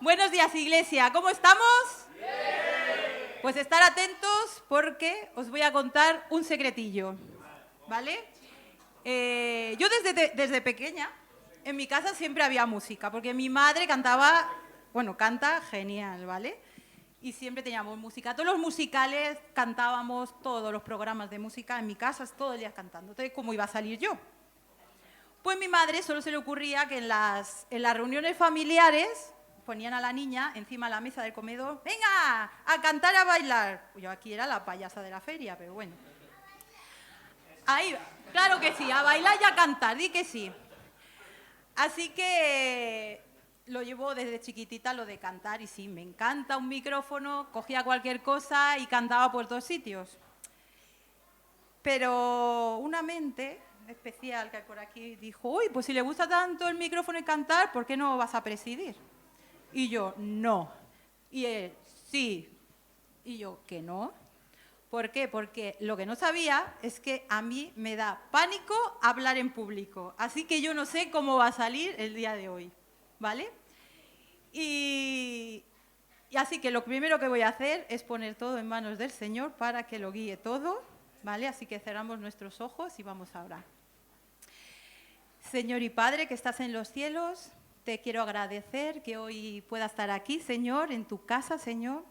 Buenos días, Iglesia. ¿Cómo estamos? ¡Bien! Pues estar atentos porque os voy a contar un secretillo, ¿vale? Yo desde pequeña, en mi casa siempre había música, porque mi madre cantaba, canta genial, ¿vale? Y siempre teníamos música. Todos los musicales cantábamos, todos los programas de música en mi casa, todo el día cantando. Entonces, ¿cómo iba a salir yo? Pues mi madre solo se le ocurría que en las reuniones familiares ponían a la niña encima de la mesa del comedor, ¡venga, a cantar, a bailar! Yo aquí era la payasa de la feria, pero bueno. Ahí va, claro que sí, a bailar y a cantar, di que sí. Así que lo llevo desde chiquitita, lo de cantar, y sí, me encanta un micrófono, cogía cualquier cosa y cantaba por todos sitios. Pero una mente especial que hay por aquí dijo, uy, pues si le gusta tanto el micrófono y cantar, ¿por qué no vas a presidir? Y yo, no. Y él, sí. Y yo, ¿que no? ¿Por qué? Porque lo que no sabía es que a mí me da pánico hablar en público. Así que yo no sé cómo va a salir el día de hoy, ¿vale? Y así que lo primero que voy a hacer es poner todo en manos del Señor para que lo guíe todo, ¿vale? Así que cerramos nuestros ojos y vamos a orar. Señor y Padre que estás en los cielos, te quiero agradecer que hoy pueda estar aquí, Señor, en tu casa, Señor.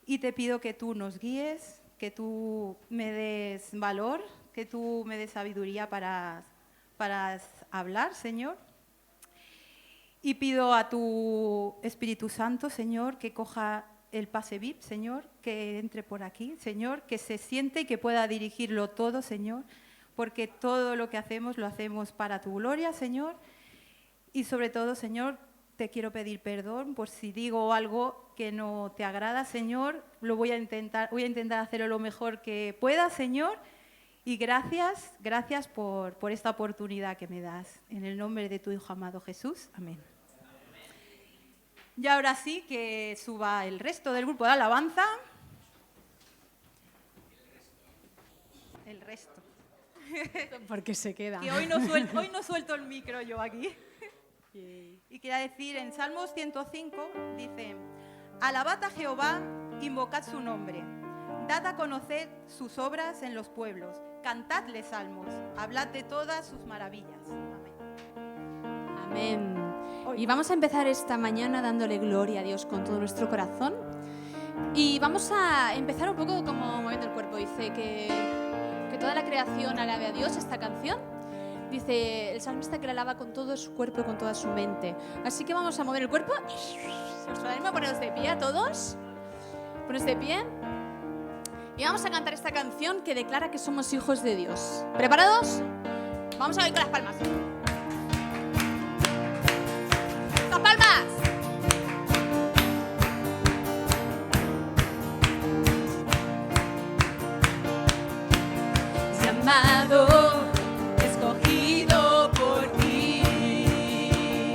Y te pido que tú nos guíes, que tú me des valor, que tú me des sabiduría para hablar, Señor. Y pido a tu Espíritu Santo, Señor, que coja el pase VIP, Señor, que entre por aquí, Señor, que se siente y que pueda dirigirlo todo, Señor, porque todo lo que hacemos lo hacemos para tu gloria, Señor. Y sobre todo, Señor, te quiero pedir perdón por si digo algo que no te agrada, Señor. Voy a intentar hacerlo lo mejor que pueda, Señor. Y gracias por esta oportunidad que me das. En el nombre de tu Hijo amado Jesús. Amén. Y ahora sí que suba el resto del grupo de alabanza. El resto. Porque se queda. Que hoy no suelto el micro yo aquí. Y quería decir, en Salmos 105 dice, alabad a Jehová, invocad su nombre, dad a conocer sus obras en los pueblos, cantadle salmos, hablad de todas sus maravillas. Amén. Amén. Y vamos a empezar esta mañana dándole gloria a Dios con todo nuestro corazón. Y vamos a empezar un poco como moviendo el cuerpo. Dice que toda la creación alabe a Dios, esta canción. Dice el salmista que la alaba con todo su cuerpo y con toda su mente. Así que vamos a mover el cuerpo. ¿Os animo a poneros de pie a todos? Poneros de pie. Y vamos a cantar esta canción que declara que somos hijos de Dios. ¿Preparados? Vamos a ver con las palmas. ¡Las palmas! Llamado, escogido por ti,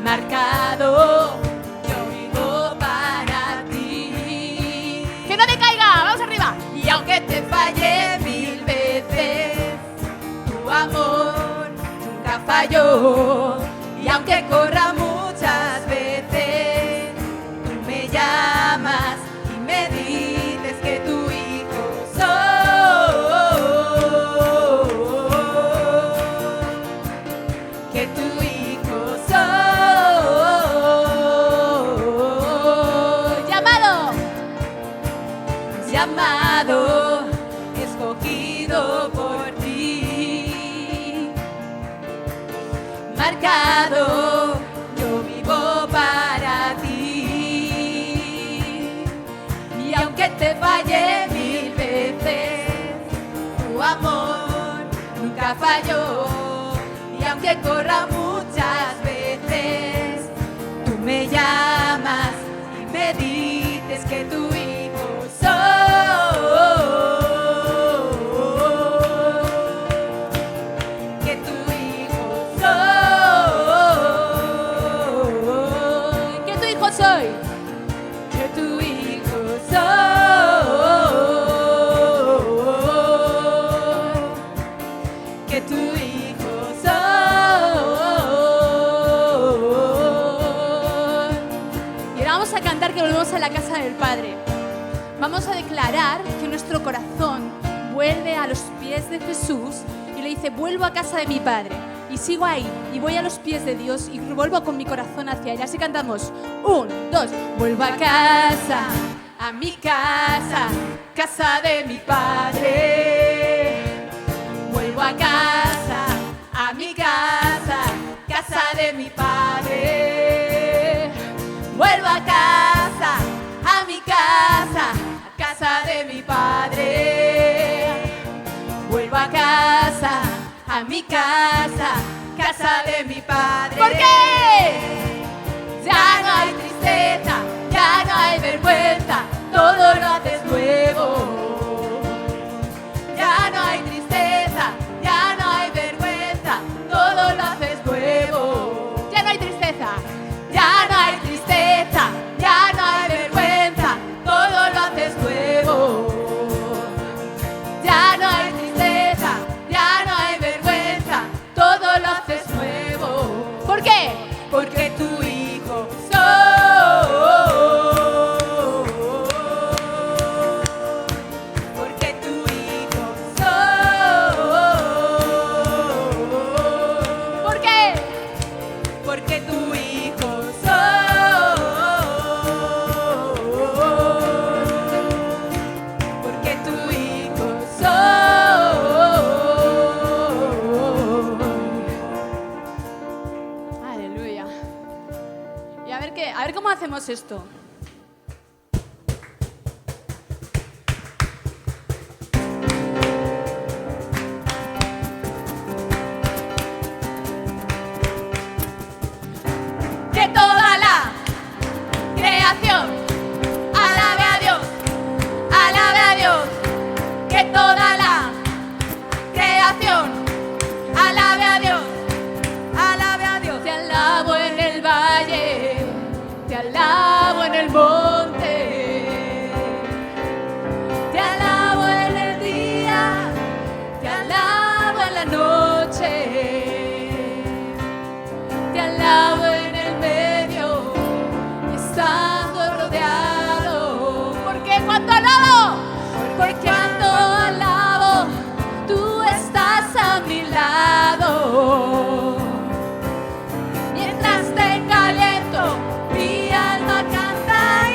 marcado, yo vivo para ti. ¡Que no decaiga! ¡Vamos arriba! Y aunque te falle 1000 veces, tu amor nunca falló. Y aunque corra muchas veces, tú me llamas y me dices que tu hijo soy, que tu hijo soy. Llamado, llamado, escogido por ti, marcado, yo vivo para ti. Y aunque te falle 1000 veces, tu amor nunca falló. Y aunque corra muchas veces, tú me llamas y me dices que tu hijo soy. Que tu hijo soy. Que tu hijo soy. Que tu hijo soy. Que tu hijo soy. vamos a cantar que volvemos a la casa del Padre. Vamos a declarar que nuestro corazón vuelve a los pies de Jesús y le dice, vuelvo a casa de mi Padre. Y sigo ahí, y voy a los pies de Dios y vuelvo con mi corazón hacia Él. Así cantamos, 1, 2, vuelvo a casa, a mi casa, casa de mi Padre. Vuelvo a casa, a mi casa, casa de mi Padre. Vuelvo a casa, a mi casa, casa de mi Padre. Vuelvo a casa, a mi casa, casa de mi Padre. ¿Por qué? Ya no hay tristeza, ya no hay vergüenza, todo lo haces nuevo. Ya no hay tristeza, ya no hay vergüenza, todo lo haces nuevo. Ya no hay tristeza, ya no hay tristeza, ya no hay vergüenza, todo lo haces nuevo. Ya no hay tristeza, ya no hay vergüenza, todo lo haces nuevo. ¿Por qué? Porque tu hijo soy. Porque tu hijo soy. ¿Por qué? Porque tu hijo soy. Porque tu hijo soy. Aleluya. Y a ver cómo hacemos esto. Que toda la creación alabe a Dios, alabe a Dios. Que toda la creación alabe a Dios, alabe a Dios. Te alabo en el valle, te alabo en el monte, te alabo en el día, te alabo en la noche, te alabo en el medio, estando rodeado. ¿Por qué? ¿Cuánto alabo? Porque cuando alabo, tú estás a mi lado. Mientras tenga aliento, mi alma canta y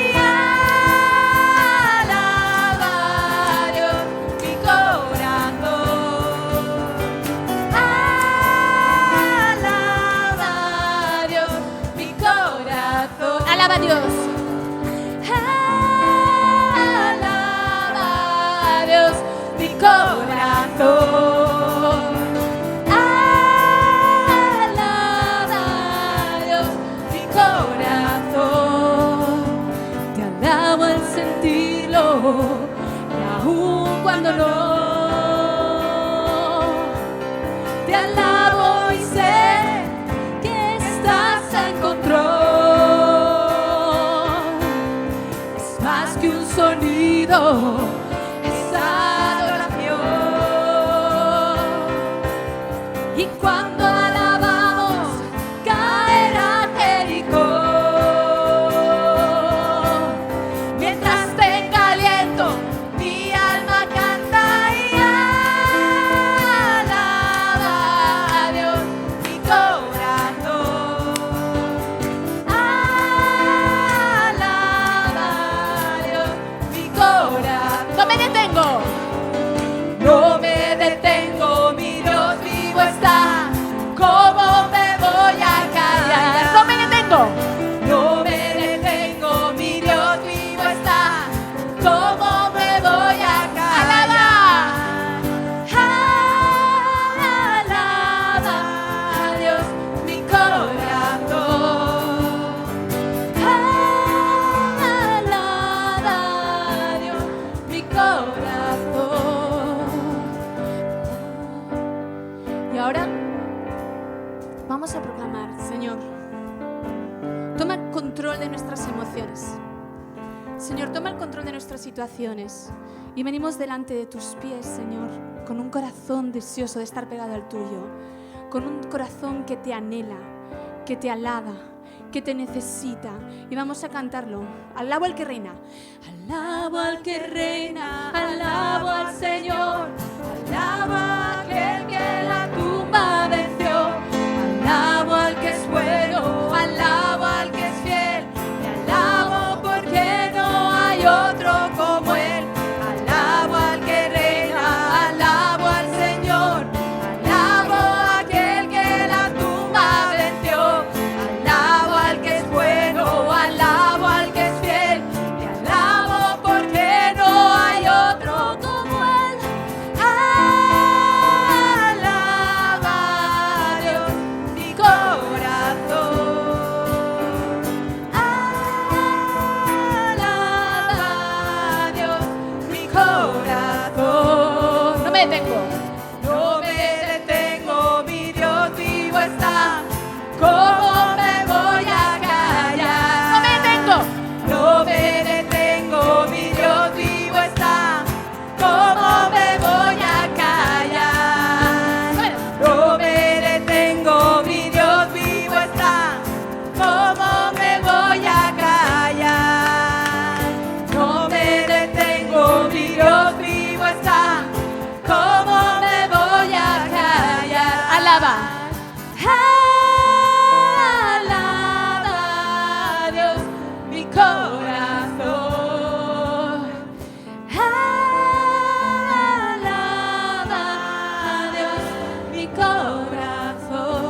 alaba a Dios, mi corazón. Alaba a Dios, mi corazón. Alaba a Dios. Alaba a Dios, mi corazón. Alaba a Dios, mi corazón. Te alabo al sentirlo y aún cuando no. Te alabo y sé que estás en control. Es más que un sonido, es adoración. Y cuando alabamos, caerá Jericó. Mientras tenga aliento, mi alma canta y alaba a Dios, mi corazón. Alaba a Dios, mi corazón. No me detengo. No me detengo, mi Dios vivo está. ¿Cómo me voy a callar? No me detengo. No me detengo, mi Dios vivo está. ¿Cómo me voy a callar? Alaba a Dios, mi corazón. Alaba a Dios, mi corazón. Y ahora vamos a proclamar, Señor, toma control de nuestras emociones. Señor, toma el control de nuestras situaciones. Y venimos delante de tus pies, Señor, con un corazón deseoso de estar pegado al tuyo, con un corazón que te anhela, que te alaba, que te necesita. Y vamos a cantarlo. Alabo al que reina. Alabo al que reina, alabo al Señor. Alabo a aquel que la tumba venció. Alabo al que es bueno, alabo al que es fiel. Te alabo porque no hay otro como Él. Alabo al que reina, alabo al Señor. Alabo a aquel que la tumba venció. Alabo al que es bueno, alabo al que es fiel. Te alabo porque no hay otro como Él. Alaba a Dios mi corazón. Alaba a Dios mi corazón. No me detengo. No me detengo, mi Dios vivo está. ¿Cómo me voy a callar? No me detengo. No me detengo, mi Dios vivo está. ¿Cómo me voy a callar? No me detengo, mi Dios vivo está. ¿Cómo me voy a callar? No me detengo, mi Dios vivo está. ¿Cómo me voy a callar? Alaba. Alaba a Dios mi corazón. Alaba a Dios mi corazón.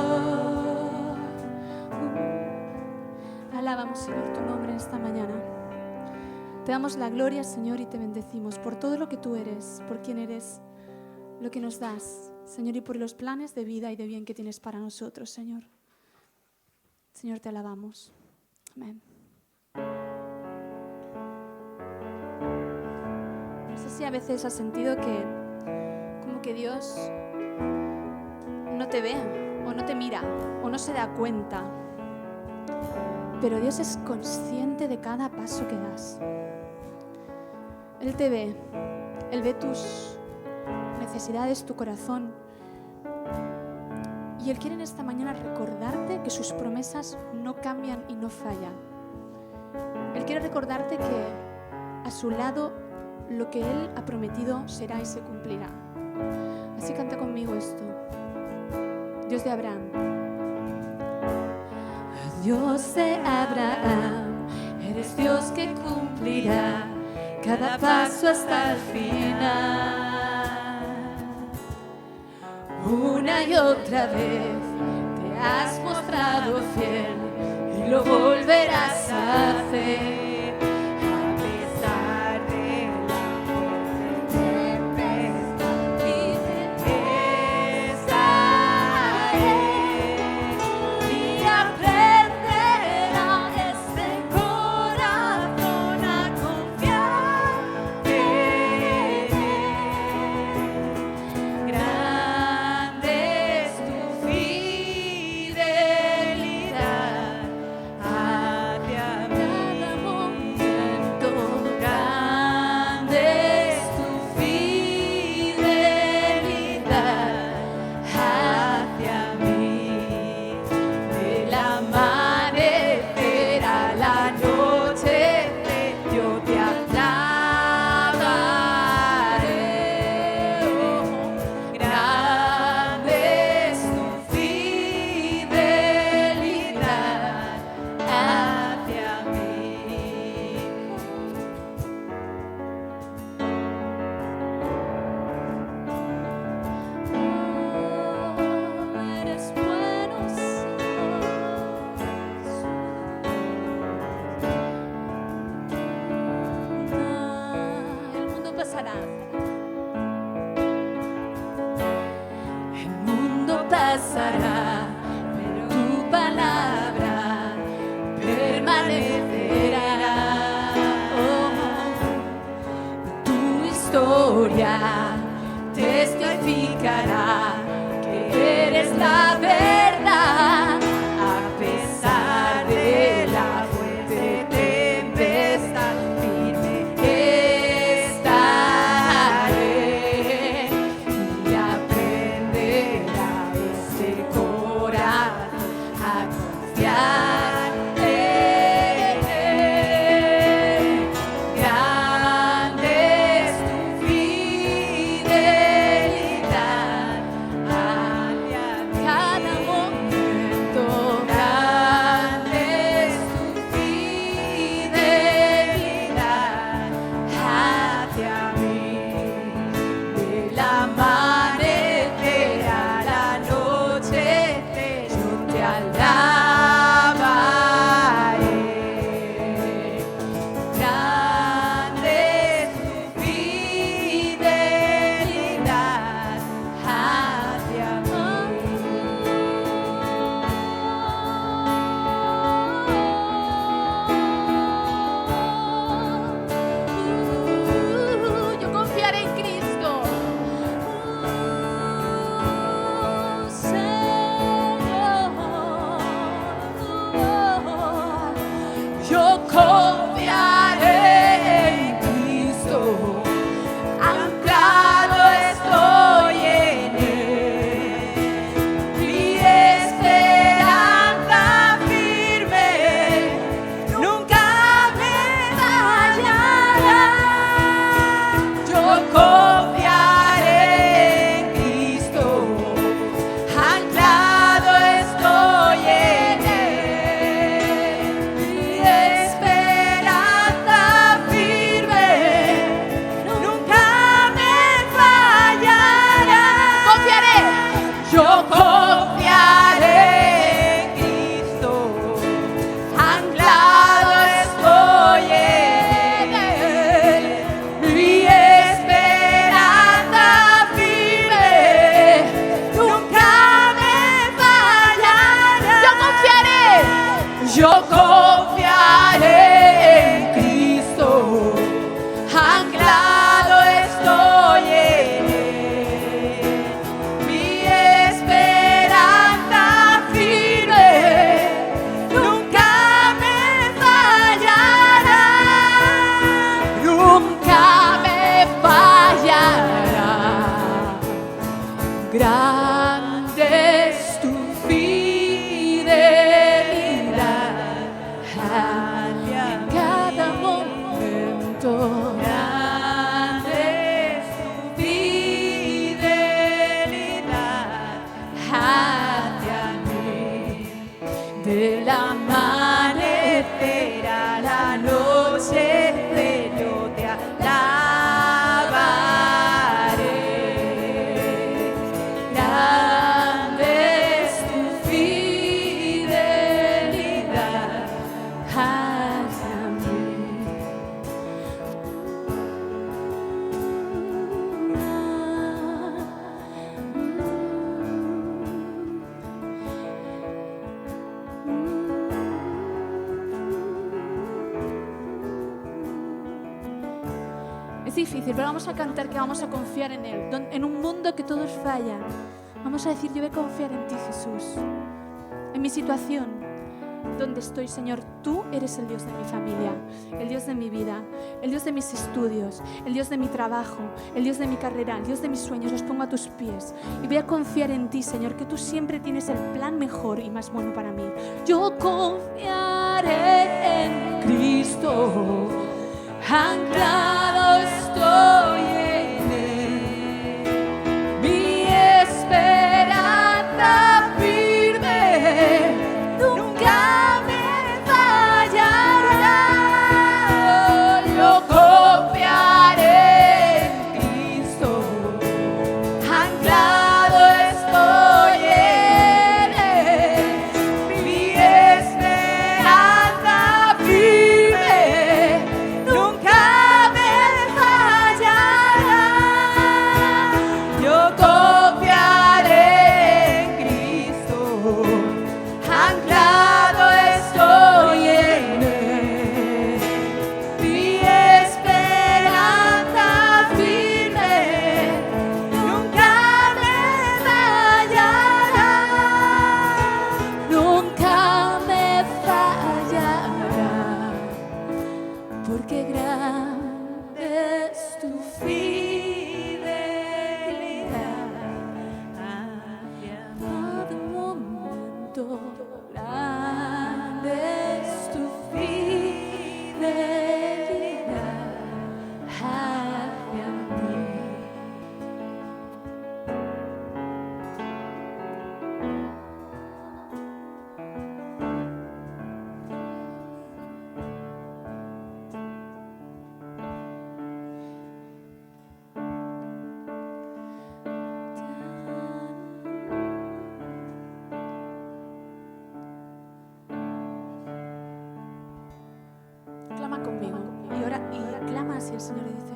Alabamos, Señor, tu nombre en esta mañana. Te damos la gloria, Señor, y te bendecimos por todo lo que tú eres, por quién eres, lo que nos das, Señor, y por los planes de vida y de bien que tienes para nosotros, Señor. Señor, te alabamos. Amén. No sé si a veces has sentido que como que Dios no te ve o no te mira o no se da cuenta, pero Dios es consciente de cada paso que das. Él te ve, Él ve tus necesidades, tu corazón, y Él quiere en esta mañana recordarte que sus promesas no cambian y no fallan. Él quiere recordarte que a su lado lo que Él ha prometido será y se cumplirá. Así canta conmigo esto. Dios de Abraham. Dios de Abraham, eres Dios que cumplirá cada paso hasta el final. Una y otra vez te has mostrado fiel y lo volverás a hacer. A pesar de la fuerte tempestad, estaré y aprenderá este corazón a confiar en Él. Grande es tu fidelidad hacia mí. Cada momento, grande es tu fidelidad hacia mí. Del amanecer a la noche, yo te alabaré. Grande es tu fidelidad hacia mí. Eres bueno, el mundo pasará. El mundo pasará, pero tu palabra permanecerá. Tu historia testificará que eres la verdad. A pesar de la fuerte tempestad, firme estaré y aprenderá este corazón a confiar Yo confiaré en Cristo, anclado estoy en Él. Mi esperanza firme nunca me fallará. Yo confiaré en Cristo, anclado estoy en Él. Mi esperanza firme nunca me fallará. Confiaré. Yo confiaré en Cristo, anclado estoy en Él. Mi esperanza firme nunca me fallará. Yo confiaré. Yo confiaré en Cristo, anclado estoy en Él. Mi esperanza firme nunca me fallará. Nunca me fallará. Grande es tu fidelidad en cada momento. Grande es tu fidelidad hacia mí. Del amanecer a la noche yo te alabaré. Grande es tu fidelidad hacia mí. Es difícil, pero vamos a cantar que vamos a confiar en Él. En un mundo que todos fallan, vamos a decir, yo voy a confiar en ti, Jesús. En mi situación, donde estoy, Señor, tú eres el Dios de mi familia, el Dios de mi vida, el Dios de mis estudios, el Dios de mi trabajo, el Dios de mi carrera, el Dios de mis sueños. Los pongo a tus pies y voy a confiar en ti, Señor, que tú siempre tienes el plan mejor y más bueno para mí. Yo confiaré en Cristo, anclado estoy en Él. Mi esperanza firme nunca me fallará. Yo confiaré en Cristo, anclado estoy en Él. Mi esperanza firme nunca me fallará. Yo confiaré en Cristo, anclado estoy en Él. Mi esperanza firme nunca me fallará. Nunca me fallará. Porque grande es tu fidelidad hacia todo momento. Grande es tu fidelidad hacia mí. Clama conmigo y ora y clama así el Señor y dice: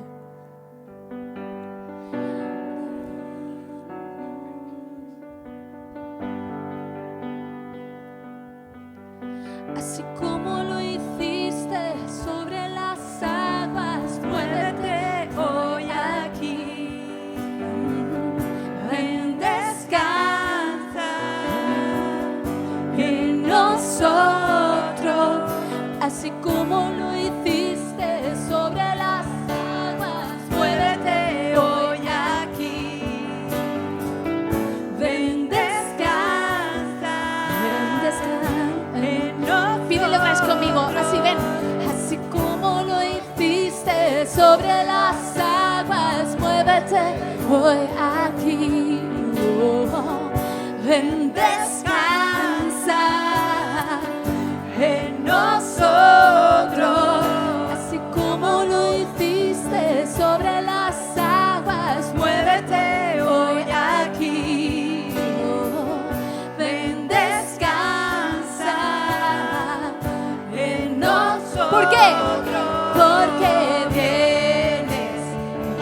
así como lo hiciste sobre las aguas, muévete hoy aquí. Ven, descansa en nosotros. así como lo hiciste sobre las aguas. Muévete hoy aquí. Ven, descansa. En nosotros. Pídelo una vez conmigo, así ven. Así como lo hiciste sobre las aguas, muévete hoy aquí. Oh, ven, descansa en nosotros. Así como lo hiciste sobre las aguas, Muévete hoy aquí. oh, Ven, descansa en nosotros. ¿Por qué? Porque vienes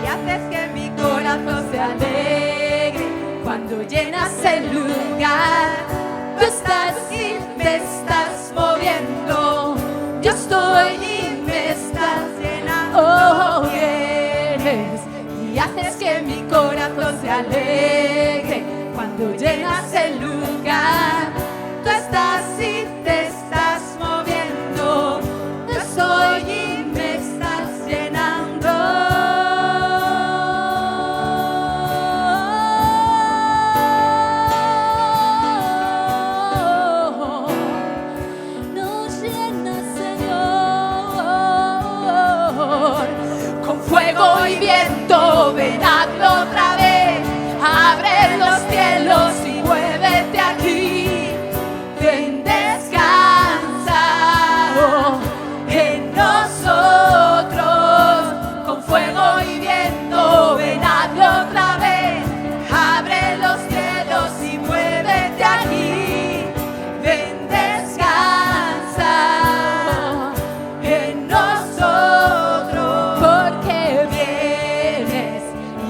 y haces que mi corazón se alegre cuando llenas el lugar. Tú estás y me estás moviendo. Yo estoy y me estás llenando. Oh, Vienes y haces que mi corazón se alegre cuando llenas el lugar. Tú estás y te estás moviendo. Yo soy y me estás llenando. nos llenas, Señor, Con fuego y viento, ven, hazlo otra vez. Abre los cielos y muévete aquí. Ven, descansa en nosotros. Con fuego y viento, ven, hazlo otra vez. Abre los cielos y muévete aquí. Ven, descansa en nosotros. porque Vienes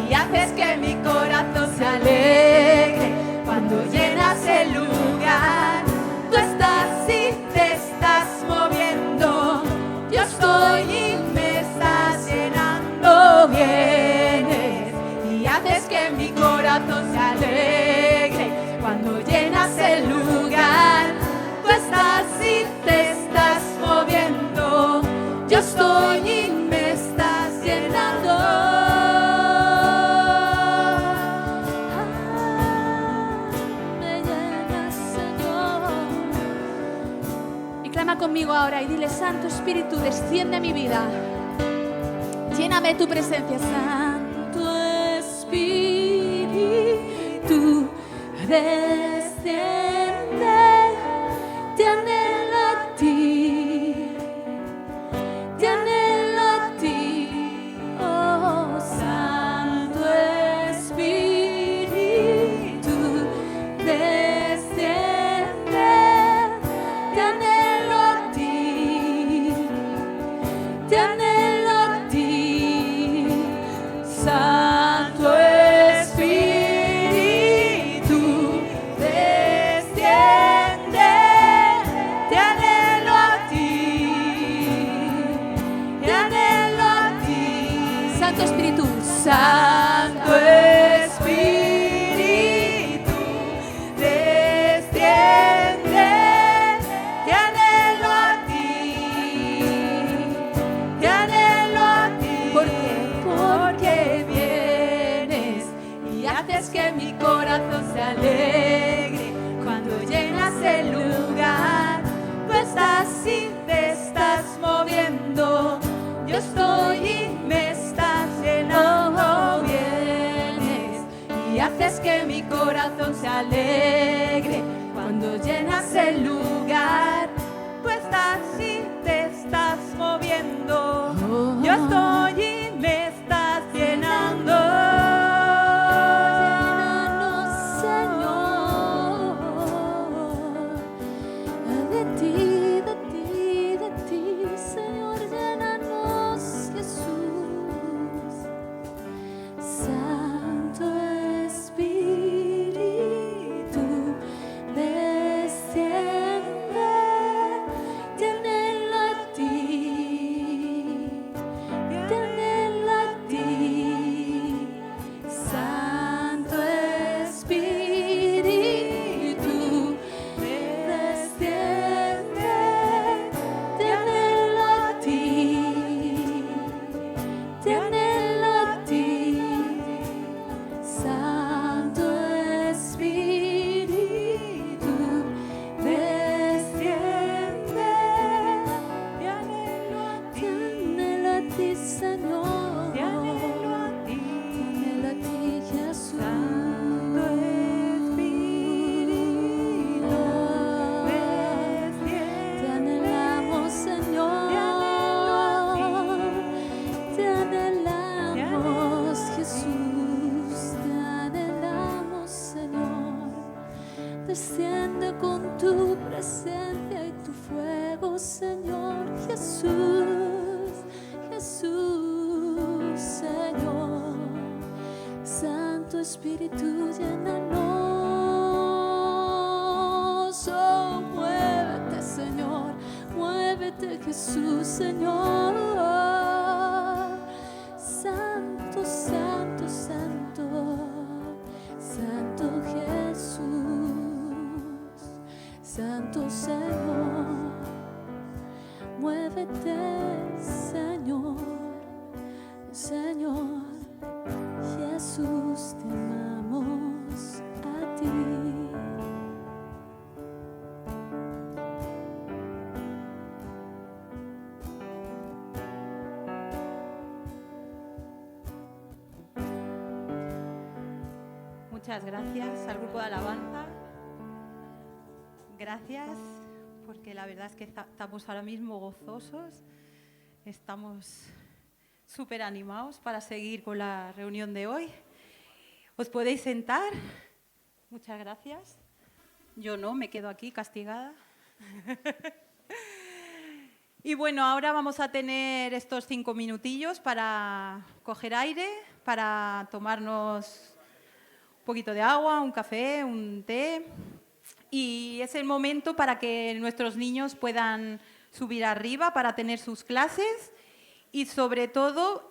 y haces que mi corazón se alegre cuando llenas el lugar. Tú estás y te estás moviendo. Yo estoy y me estás llenando. Vienes y haces que mi corazón se alegre cuando llenas el lugar. Tú estás y te estás moviendo. Yo estoy y me estás llenando. me llenas, Señor. Y clama conmigo ahora y dile: Santo Espíritu, desciende a mi vida. Lléname tu presencia, Santo Espíritu, desciende. Te anhelo a ti, te anhelo a ti, oh Santo Espíritu, desciende. Te anhelo a ti, te anhelo a ti, Santo Espíritu, desciende. Te anhelo a ti, te anhelo a ti. Santo Espíritu, Santo Espíritu, desciende. Te anhelo a ti, te anhelo a ti. ¿Por qué? Porque vienes y haces que mi corazón se alegre cuando llenas el lugar. Tú estás y te estás moviendo. Yo estoy y me estás llenando. Vienes y haces que mi corazón se alegre cuando llenas el lugar. Tú estás y te estás moviendo. Yo estoy y me estás llenando. llénanos, Señor, de ti, de ti, de ti, Señor, llénanos, Jesús. Santo Espíritu, desciende. Te anhelo a ti, Jesús, Jesús, Señor. Santo Espíritu, llénanos. Oh, muévete, Señor, muévete, Jesús, Señor. Santo, santo, santo, santo Jesús, santo Señor. Muévete, Señor, Señor. Jesús, te amamos a ti. Muchas gracias al grupo de alabanza. Gracias, porque la verdad es que estamos ahora mismo gozosos, estamos súper animados para seguir con la reunión de hoy. ¿Os podéis sentar? Muchas gracias. Yo no, me quedo aquí castigada. Y bueno, ahora vamos a tener estos 5 minutillos para coger aire, para tomarnos un poquito de agua, un café, un té. Y es el momento para que nuestros niños puedan subir arriba para tener sus clases. Y sobre todo,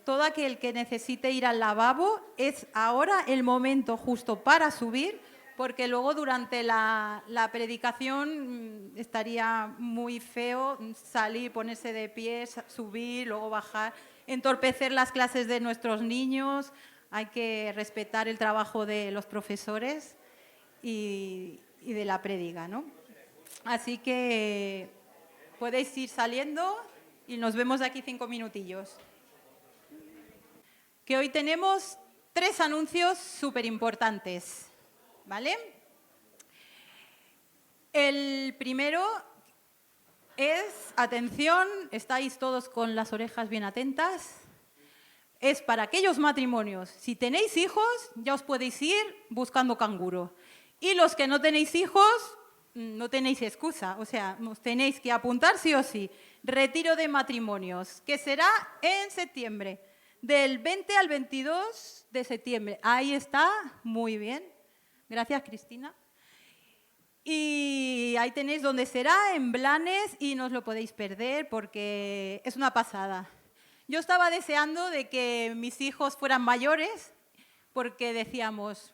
todo aquel que necesite ir al lavabo, es ahora el momento justo para subir, porque luego durante la predicación estaría muy feo salir, ponerse de pie, subir, luego bajar, entorpecer las clases de nuestros niños. Hay que respetar el trabajo de los profesores y de la prédica, ¿no? Así que podéis ir saliendo y nos vemos de aquí 5 minutillos. Que hoy tenemos 3 anuncios súper importantes, ¿vale? El primero es, atención, estáis todos con las orejas bien atentas, es para aquellos matrimonios. Si tenéis hijos, ya os podéis ir buscando canguro. Y los que no tenéis hijos, no tenéis excusa, o sea, os tenéis que apuntar sí o sí. Retiro de matrimonios, que será en septiembre, del 20 al 22 de septiembre. Ahí está, muy bien. Gracias, Cristina. Y ahí tenéis donde será, en Blanes, y no os lo podéis perder porque es una pasada. Yo estaba deseando de que mis hijos fueran mayores porque decíamos,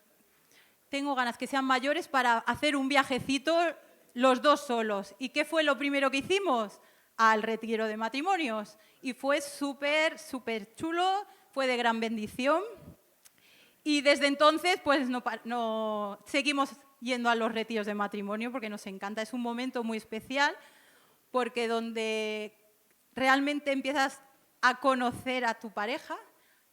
tengo ganas que sean mayores para hacer un viajecito los dos solos. ¿Y qué fue lo primero que hicimos? Al retiro de matrimonios. Y fue súper, súper chulo, fue de gran bendición. Y desde entonces, pues no seguimos yendo a los retiros de matrimonio porque nos encanta. Es un momento muy especial porque donde realmente empiezas a conocer a tu pareja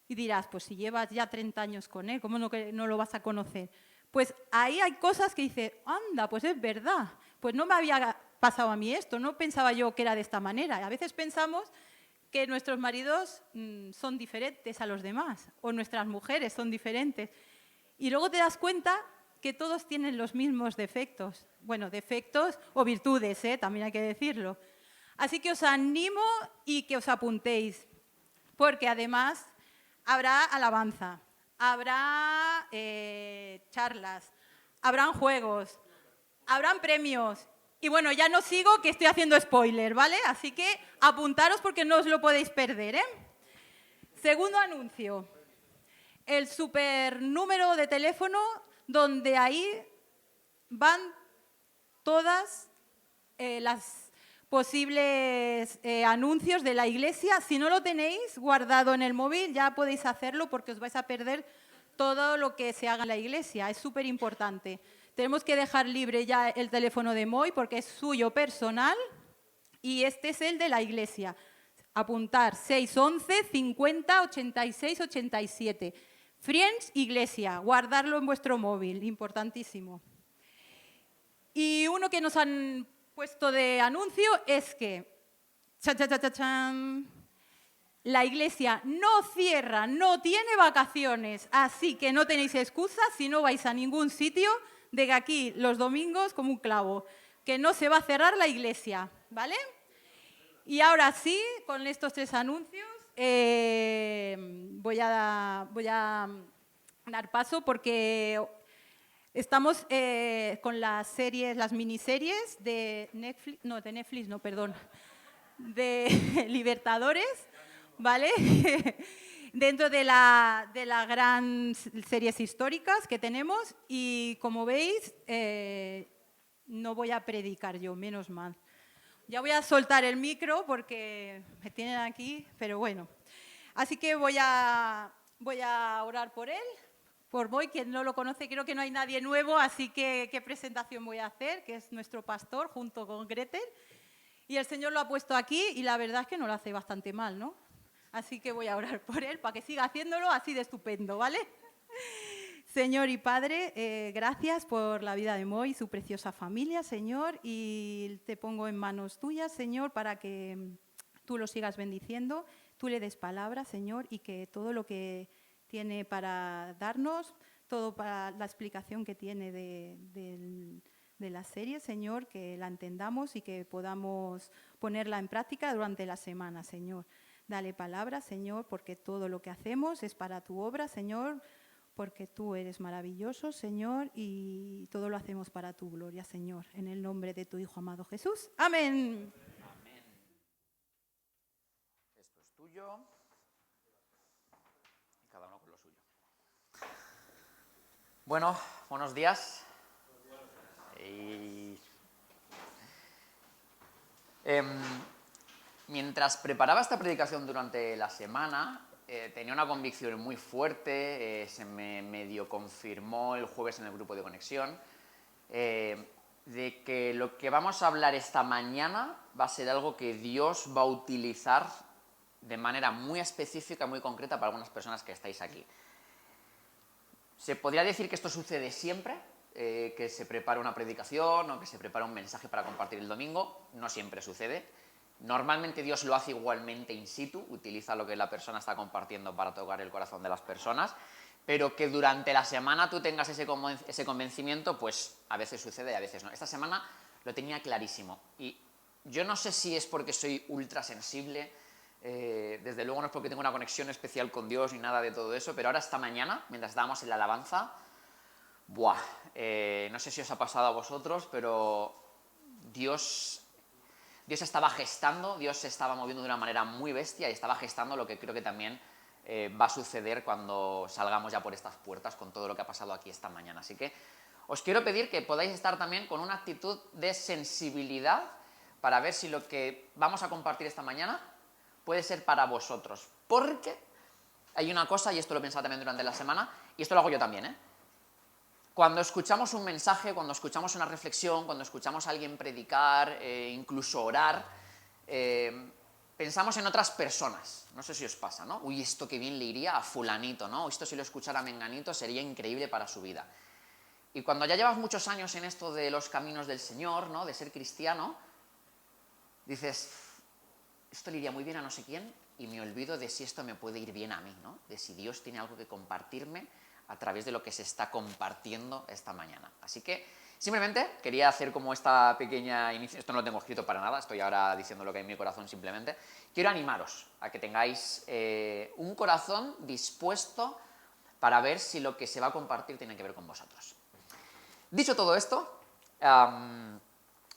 y dirás, pues si llevas ya 30 años con él, ¿cómo no lo vas a conocer? Pues ahí hay cosas que dices, anda, pues es verdad, pues no me había pasado a mí esto, no pensaba yo que era de esta manera. A veces pensamos que nuestros maridos son diferentes a los demás o nuestras mujeres son diferentes. Y luego te das cuenta que todos tienen los mismos defectos. Bueno, defectos o virtudes, también hay que decirlo. Así que os animo y que os apuntéis, porque además habrá alabanza, habrá charlas, habrán juegos, habrán premios. Y bueno, ya no sigo que estoy haciendo spoiler, ¿vale? Así que apuntaros porque no os lo podéis perder, ¿eh? Segundo anuncio, el super número de teléfono donde ahí van todas las posibles anuncios de la iglesia. Si no lo tenéis guardado en el móvil, ya podéis hacerlo porque os vais a perder todo lo que se haga en la iglesia. Es súper importante. Tenemos que dejar libre ya el teléfono de Moy porque es suyo personal y este es el de la iglesia. Apuntar 611 50 86 87. Friends Iglesia, guardarlo en vuestro móvil, importantísimo. Y uno que nos han puesto de anuncio es que la iglesia no cierra, no tiene vacaciones, así que no tenéis excusa si no vais a ningún sitio de que aquí los domingos como un clavo, que no se va a cerrar la iglesia, ¿vale? Y ahora sí, con estos 3 anuncios, voy a dar paso porque estamos con las series, las miniseries de Netflix, perdón, de Libertadores, ¿vale? Dentro de la gran series históricas que tenemos y como veis, no voy a predicar yo, menos mal. Ya voy a soltar el micro porque me tienen aquí, pero bueno. Así que voy a orar por él, por Boy, quien no lo conoce, creo que no hay nadie nuevo, así que qué presentación voy a hacer, que es nuestro pastor junto con Gretel. Y el Señor lo ha puesto aquí y la verdad es que no lo hace bastante mal, ¿no? Así que voy a orar por él para que siga haciéndolo así de estupendo, ¿vale? Señor y Padre, gracias por la vida de Moy y su preciosa familia, Señor, y te pongo en manos tuyas, Señor, para que tú lo sigas bendiciendo, tú le des palabra, Señor, y que todo lo que tiene para darnos, todo para la explicación que tiene de la serie, Señor, que la entendamos y que podamos ponerla en práctica durante la semana, Señor. Dale palabra, Señor, porque todo lo que hacemos es para tu obra, Señor, porque tú eres maravilloso, Señor, y todo lo hacemos para tu gloria, Señor. En el nombre de tu Hijo amado Jesús. Amén. Amén. Esto es tuyo. Y cada uno con lo suyo. Bueno, buenos días. Mientras preparaba esta predicación durante la semana, tenía una convicción muy fuerte, se me medio confirmó el jueves en el grupo de conexión, de que lo que vamos a hablar esta mañana va a ser algo que Dios va a utilizar de manera muy específica, muy concreta para algunas personas que estáis aquí. Se podría decir que esto sucede siempre, que se prepara una predicación o que se prepara un mensaje para compartir el domingo. No siempre sucede. Normalmente Dios lo hace igualmente in situ, utiliza lo que la persona está compartiendo para tocar el corazón de las personas, pero que durante la semana tú tengas ese convencimiento, pues a veces sucede y a veces no. Esta semana lo tenía clarísimo y yo no sé si es porque soy ultra sensible, desde luego no es porque tengo una conexión especial con Dios ni nada de todo eso, pero ahora esta mañana, mientras estábamos en la alabanza, no sé si os ha pasado a vosotros, pero Dios estaba gestando, Dios se estaba moviendo de una manera muy bestia y estaba gestando lo que creo que también va a suceder cuando salgamos ya por estas puertas con todo lo que ha pasado aquí esta mañana. Así que os quiero pedir que podáis estar también con una actitud de sensibilidad para ver si lo que vamos a compartir esta mañana puede ser para vosotros. Porque hay una cosa, y esto lo he pensado también durante la semana, y esto lo hago yo también, Cuando escuchamos un mensaje, cuando escuchamos una reflexión, cuando escuchamos a alguien predicar, incluso orar, pensamos en otras personas. No sé si os pasa, ¿no? Uy, esto qué bien le iría a fulanito, ¿no? Esto si lo escuchara a menganito sería increíble para su vida. Y cuando ya llevas muchos años en esto de los caminos del Señor, ¿no? De ser cristiano, dices, esto le iría muy bien a no sé quién y me olvido de si esto me puede ir bien a mí, ¿no? De si Dios tiene algo que compartirme a través de lo que se está compartiendo esta mañana. Así que simplemente quería hacer como esta pequeña inicio, esto no lo tengo escrito para nada, estoy ahora diciendo lo que hay en mi corazón simplemente. Quiero animaros a que tengáis un corazón dispuesto para ver si lo que se va a compartir tiene que ver con vosotros. Dicho todo esto,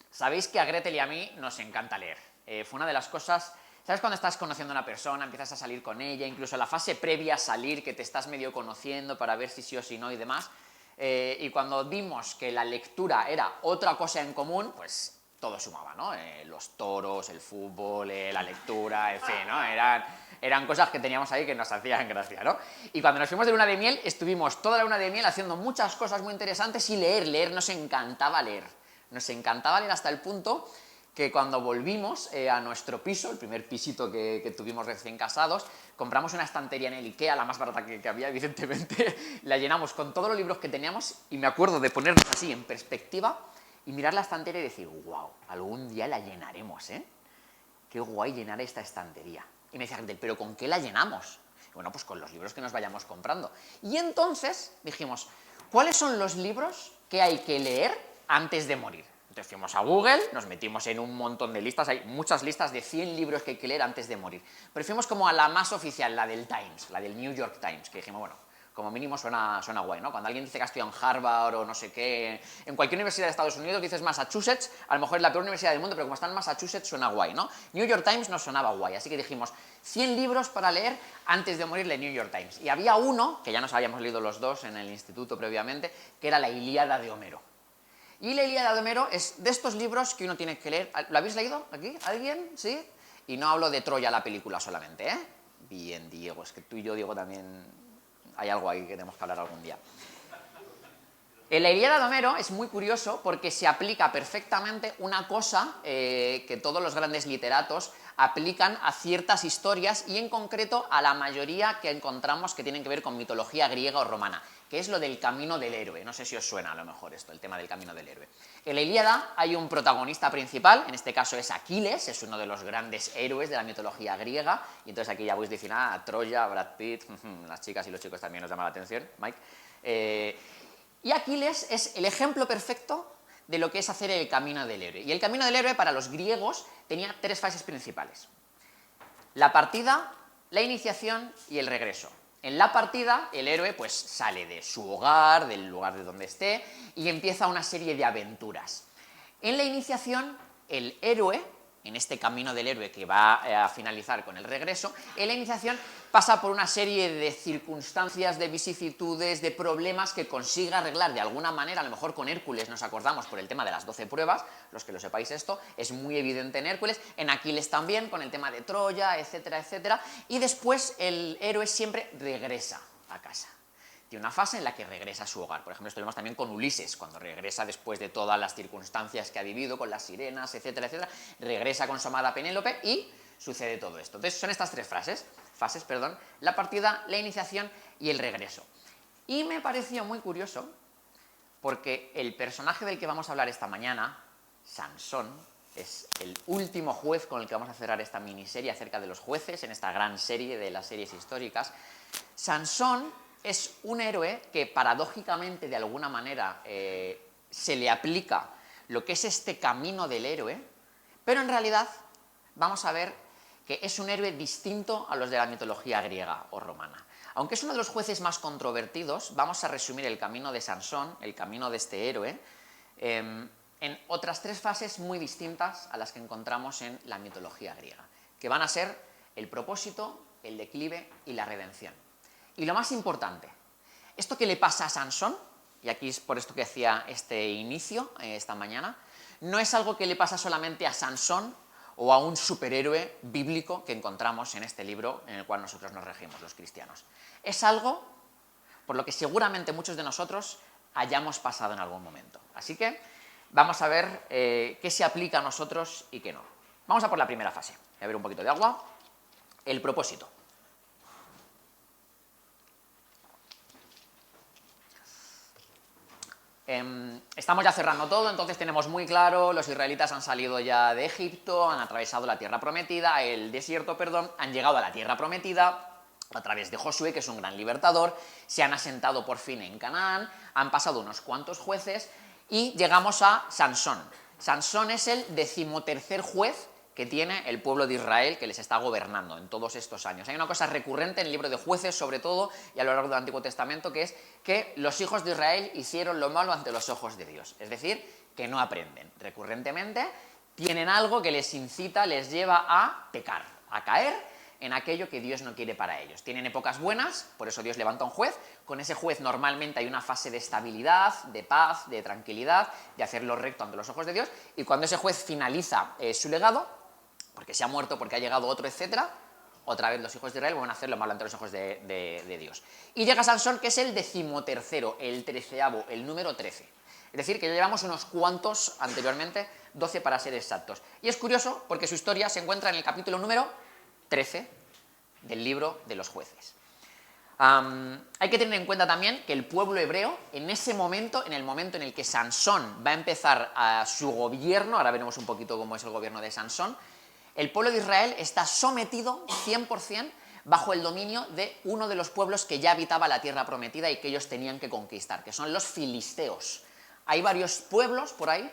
sabéis que a Gretel y a mí nos encanta leer. Fue una de las cosas... ¿Sabes cuando estás conociendo a una persona, empiezas a salir con ella, incluso la fase previa a salir, que te estás medio conociendo para ver si sí o si no y demás? Y cuando vimos que la lectura era otra cosa en común, pues todo sumaba, ¿no? Los toros, el fútbol, la lectura, en fin, ¿no? Eran cosas que teníamos ahí que nos hacían gracia, ¿no? Y cuando nos fuimos de luna de miel, estuvimos toda la luna de miel haciendo muchas cosas muy interesantes y leer nos encantaba leer. Nos encantaba leer hasta el punto que cuando volvimos a nuestro piso, el primer pisito que tuvimos recién casados, compramos una estantería en el Ikea, la más barata que había, evidentemente, la llenamos con todos los libros que teníamos y me acuerdo de ponernos así en perspectiva y mirar la estantería y decir, wow, algún día la llenaremos, ¿eh? Qué guay llenar esta estantería. Y me decía Gretel, ¿pero con qué la llenamos? Bueno, pues con los libros que nos vayamos comprando. Y entonces dijimos, ¿cuáles son los libros que hay que leer antes de morir? Entonces fuimos a Google, nos metimos en un montón de listas, hay muchas listas de 100 libros que hay que leer antes de morir. Pero fuimos como a la más oficial, la del Times, la del New York Times, que dijimos, bueno, como mínimo suena guay, ¿no? Cuando alguien dice que ha estudiado en Harvard o no sé qué, en cualquier universidad de Estados Unidos, dices Massachusetts, a lo mejor es la peor universidad del mundo, pero como está en Massachusetts suena guay, ¿no? New York Times nos sonaba guay, así que dijimos 100 libros para leer antes de morir de New York Times. Y había uno, que ya nos habíamos leído los dos en el instituto previamente, que era la Ilíada de Homero. Y la Ilíada de Homero es de estos libros que uno tiene que leer. ¿Lo habéis leído aquí? ¿Alguien? ¿Sí? Y no hablo de Troya, la película solamente, ¿eh? Bien, Diego, es que tú y yo, Diego, también hay algo ahí que tenemos que hablar algún día. En la Ilíada de Homero es muy curioso porque se aplica perfectamente una cosa que todos los grandes literatos aplican a ciertas historias y en concreto a la mayoría que encontramos que tienen que ver con mitología griega o romana, que es lo del camino del héroe. No sé si os suena a lo mejor esto, el tema del camino del héroe. En la Ilíada hay un protagonista principal, en este caso es Aquiles, es uno de los grandes héroes de la mitología griega, y entonces aquí ya vais diciendo, Troya, Brad Pitt, las chicas y los chicos también os llama la atención, Mike. Y Aquiles es el ejemplo perfecto de lo que es hacer el camino del héroe. Y el camino del héroe para los griegos tenía 3 fases principales: la partida, la iniciación y el regreso. En la partida, el héroe pues sale de su hogar, del lugar de donde esté, y empieza una serie de aventuras. En la iniciación, el héroe, en este camino del héroe que va a finalizar con el regreso, en la iniciación pasa por una serie de circunstancias, de vicisitudes, de problemas que consigue arreglar de alguna manera. A lo mejor con Hércules nos acordamos por el tema de las 12 pruebas, los que lo sepáis esto, es muy evidente en Hércules, en Aquiles también, con el tema de Troya, etcétera, etcétera, y después el héroe siempre regresa a casa. Tiene una fase en la que regresa a su hogar. Por ejemplo, estuvimos también con Ulises, cuando regresa después de todas las circunstancias que ha vivido, con las sirenas, etcétera, etcétera, regresa con su amada Penélope y sucede todo esto. Entonces son estas 3 fases, la partida, la iniciación y el regreso. Y me pareció muy curioso porque el personaje del que vamos a hablar esta mañana, Sansón, es el último juez con el que vamos a cerrar esta miniserie acerca de los jueces, en esta gran serie de las series históricas. Sansón es un héroe que paradójicamente, de alguna manera, se le aplica lo que es este camino del héroe, pero en realidad vamos a ver que es un héroe distinto a los de la mitología griega o romana. Aunque es uno de los jueces más controvertidos, vamos a resumir el camino de Sansón, el camino de este héroe, en otras 3 fases muy distintas a las que encontramos en la mitología griega, que van a ser el propósito, el declive y la redención. Y lo más importante, esto que le pasa a Sansón, y aquí es por esto que hacía este inicio esta mañana, no es algo que le pasa solamente a Sansón o a un superhéroe bíblico que encontramos en este libro en el cual nosotros nos regimos, los cristianos. Es algo por lo que seguramente muchos de nosotros hayamos pasado en algún momento. Así que vamos a ver qué se aplica a nosotros y qué no. Vamos a por la primera fase. Voy a beber un poquito de agua. El propósito. Estamos ya cerrando todo, entonces tenemos muy claro, los israelitas han salido ya de Egipto, han atravesado la tierra prometida, el desierto, perdón, han llegado a la tierra prometida a través de Josué, que es un gran libertador, se han asentado por fin en Canaán, han pasado unos cuantos jueces y llegamos a Sansón. Sansón es el 13º juez que tiene el pueblo de Israel que les está gobernando en todos estos años. Hay una cosa recurrente en el libro de Jueces, sobre todo, y a lo largo del Antiguo Testamento, que es que los hijos de Israel hicieron lo malo ante los ojos de Dios. Es decir, que no aprenden. Recurrentemente tienen algo que les incita, les lleva a pecar, a caer en aquello que Dios no quiere para ellos. Tienen épocas buenas, por eso Dios levanta un juez. Con ese juez normalmente hay una fase de estabilidad, de paz, de tranquilidad, de hacer lo recto ante los ojos de Dios, y cuando ese juez finaliza su legado, porque se ha muerto, porque ha llegado otro, etcétera, otra vez los hijos de Israel van a hacer lo malo ante los ojos de Dios. Y llega Sansón, que es el 13º, el 13º, el número 13. Es decir, que ya llevamos unos cuantos anteriormente, 12 para ser exactos. Y es curioso porque su historia se encuentra en el capítulo número 13 del libro de los jueces. Hay que tener en cuenta también que el pueblo hebreo, en ese momento, en el momento en el que Sansón va a empezar a su gobierno, ahora veremos un poquito cómo es el gobierno de Sansón, el pueblo de Israel está sometido 100% bajo el dominio de uno de los pueblos que ya habitaba la tierra prometida y que ellos tenían que conquistar, que son los filisteos. Hay varios pueblos por ahí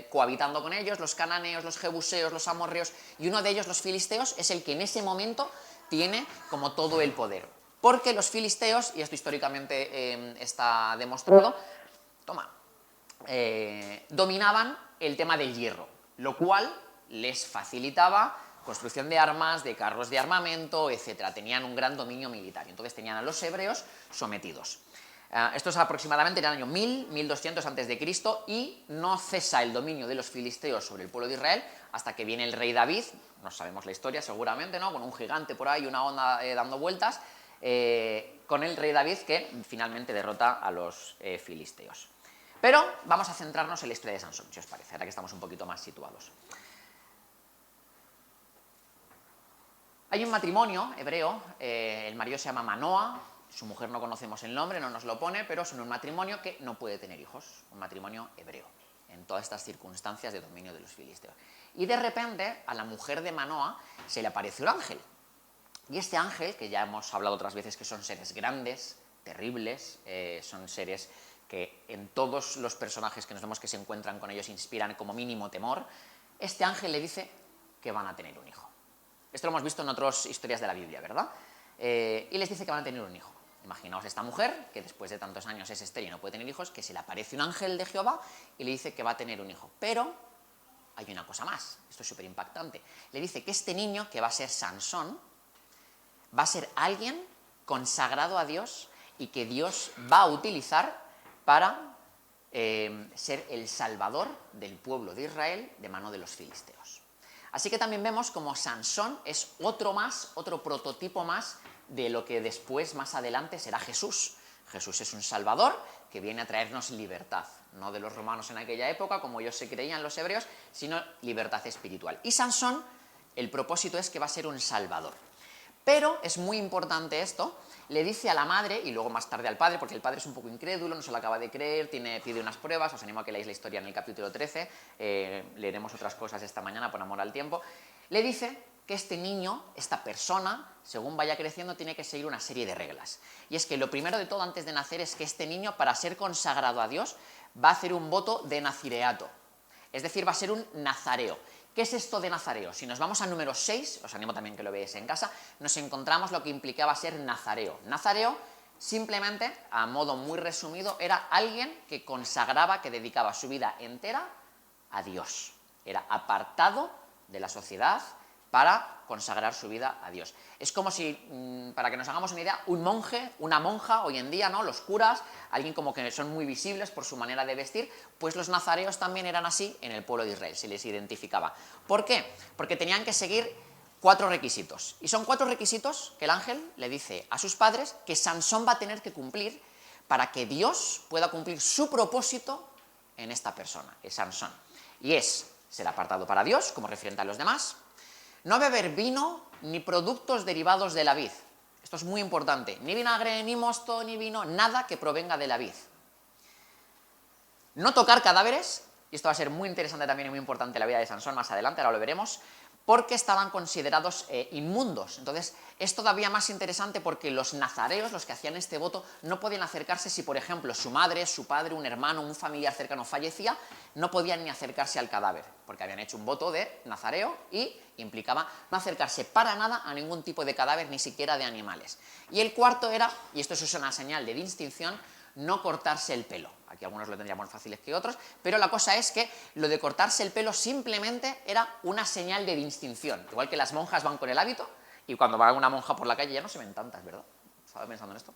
cohabitando con ellos, los cananeos, los jebuseos, los amorreos, y uno de ellos, los filisteos, es el que en ese momento tiene como todo el poder. Porque los filisteos, y esto históricamente está demostrado, dominaban el tema del hierro, lo cual les facilitaba construcción de armas, de carros de armamento, etc. Tenían un gran dominio militar, y entonces tenían a los hebreos sometidos. Esto es aproximadamente en el año 1200 a.C. y no cesa el dominio de los filisteos sobre el pueblo de Israel hasta que viene el rey David, no sabemos la historia seguramente, ¿no? Con un gigante por ahí, una onda dando vueltas, con el rey David que finalmente derrota a los filisteos. Pero vamos a centrarnos en la historia de Sansón, si os parece, ahora que estamos un poquito más situados. Hay un matrimonio hebreo, el marido se llama Manoa, su mujer no conocemos el nombre, no nos lo pone, pero son un matrimonio que no puede tener hijos, un matrimonio hebreo, en todas estas circunstancias de dominio de los filisteos. Y de repente a la mujer de Manoa se le aparece un ángel. Y este ángel, que ya hemos hablado otras veces que son seres grandes, terribles, son seres que en todos los personajes que nos vemos que se encuentran con ellos inspiran como mínimo temor, este ángel le dice que van a tener un hijo. Esto lo hemos visto en otras historias de la Biblia, ¿verdad? Y les dice que van a tener un hijo. Imaginaos esta mujer, que después de tantos años es estéril y no puede tener hijos, que se le aparece un ángel de Jehová y le dice que va a tener un hijo. Pero hay una cosa más, esto es súper impactante. Le dice que este niño, que va a ser Sansón, va a ser alguien consagrado a Dios y que Dios va a utilizar para ser el salvador del pueblo de Israel de mano de los filisteos. Así que también vemos como Sansón es otro prototipo más de lo que después, más adelante, será Jesús. Jesús es un salvador que viene a traernos libertad, no de los romanos en aquella época, como ellos se creían los hebreos, sino libertad espiritual. Y Sansón, el propósito es que va a ser un salvador. Pero es muy importante esto, le dice a la madre, y luego más tarde al padre, porque el padre es un poco incrédulo, no se lo acaba de creer, pide unas pruebas, os animo a que leáis la historia en el capítulo 13, leeremos otras cosas esta mañana por amor al tiempo, le dice que este niño, esta persona, según vaya creciendo, tiene que seguir una serie de reglas. Y es que lo primero de todo antes de nacer es que este niño, para ser consagrado a Dios, va a hacer un voto de nazireato, es decir, va a ser un nazareo. ¿Qué es esto de nazareo? Si nos vamos al número 6, os animo también que lo veáis en casa, nos encontramos lo que implicaba ser nazareo. Nazareo, simplemente, a modo muy resumido, era alguien que consagraba, que dedicaba su vida entera a Dios. Era apartado de la sociedad para consagrar su vida a Dios. Es como si, para que nos hagamos una idea, un monje, una monja, hoy en día, ¿no? Los curas, alguien como que son muy visibles por su manera de vestir, pues los nazareos también eran así en el pueblo de Israel, se les identificaba. ¿Por qué? Porque tenían que seguir 4 requisitos. Y son 4 requisitos que el ángel le dice a sus padres que Sansón va a tener que cumplir para que Dios pueda cumplir su propósito en esta persona, es Sansón. Y es ser apartado para Dios, como referente a los demás, no beber vino ni productos derivados de la vid. Esto es muy importante. Ni vinagre, ni mosto, ni vino, nada que provenga de la vid. No tocar cadáveres, y esto va a ser muy interesante también y muy importante en la vida de Sansón más adelante, ahora lo veremos, porque estaban considerados inmundos. Entonces, es todavía más interesante porque los nazareos, los que hacían este voto, no podían acercarse si, por ejemplo, su madre, su padre, un hermano, un familiar cercano fallecía, no podían ni acercarse al cadáver, porque habían hecho un voto de nazareo y implicaba no acercarse para nada a ningún tipo de cadáver, ni siquiera de animales. Y el cuarto era, y esto es una señal de distinción, no cortarse el pelo. Aquí algunos lo tendrían más fáciles que otros, pero la cosa es que lo de cortarse el pelo simplemente era una señal de distinción. Igual que las monjas van con el hábito, y cuando va una monja por la calle, ya no se ven tantas, ¿verdad? Estaba pensando en esto.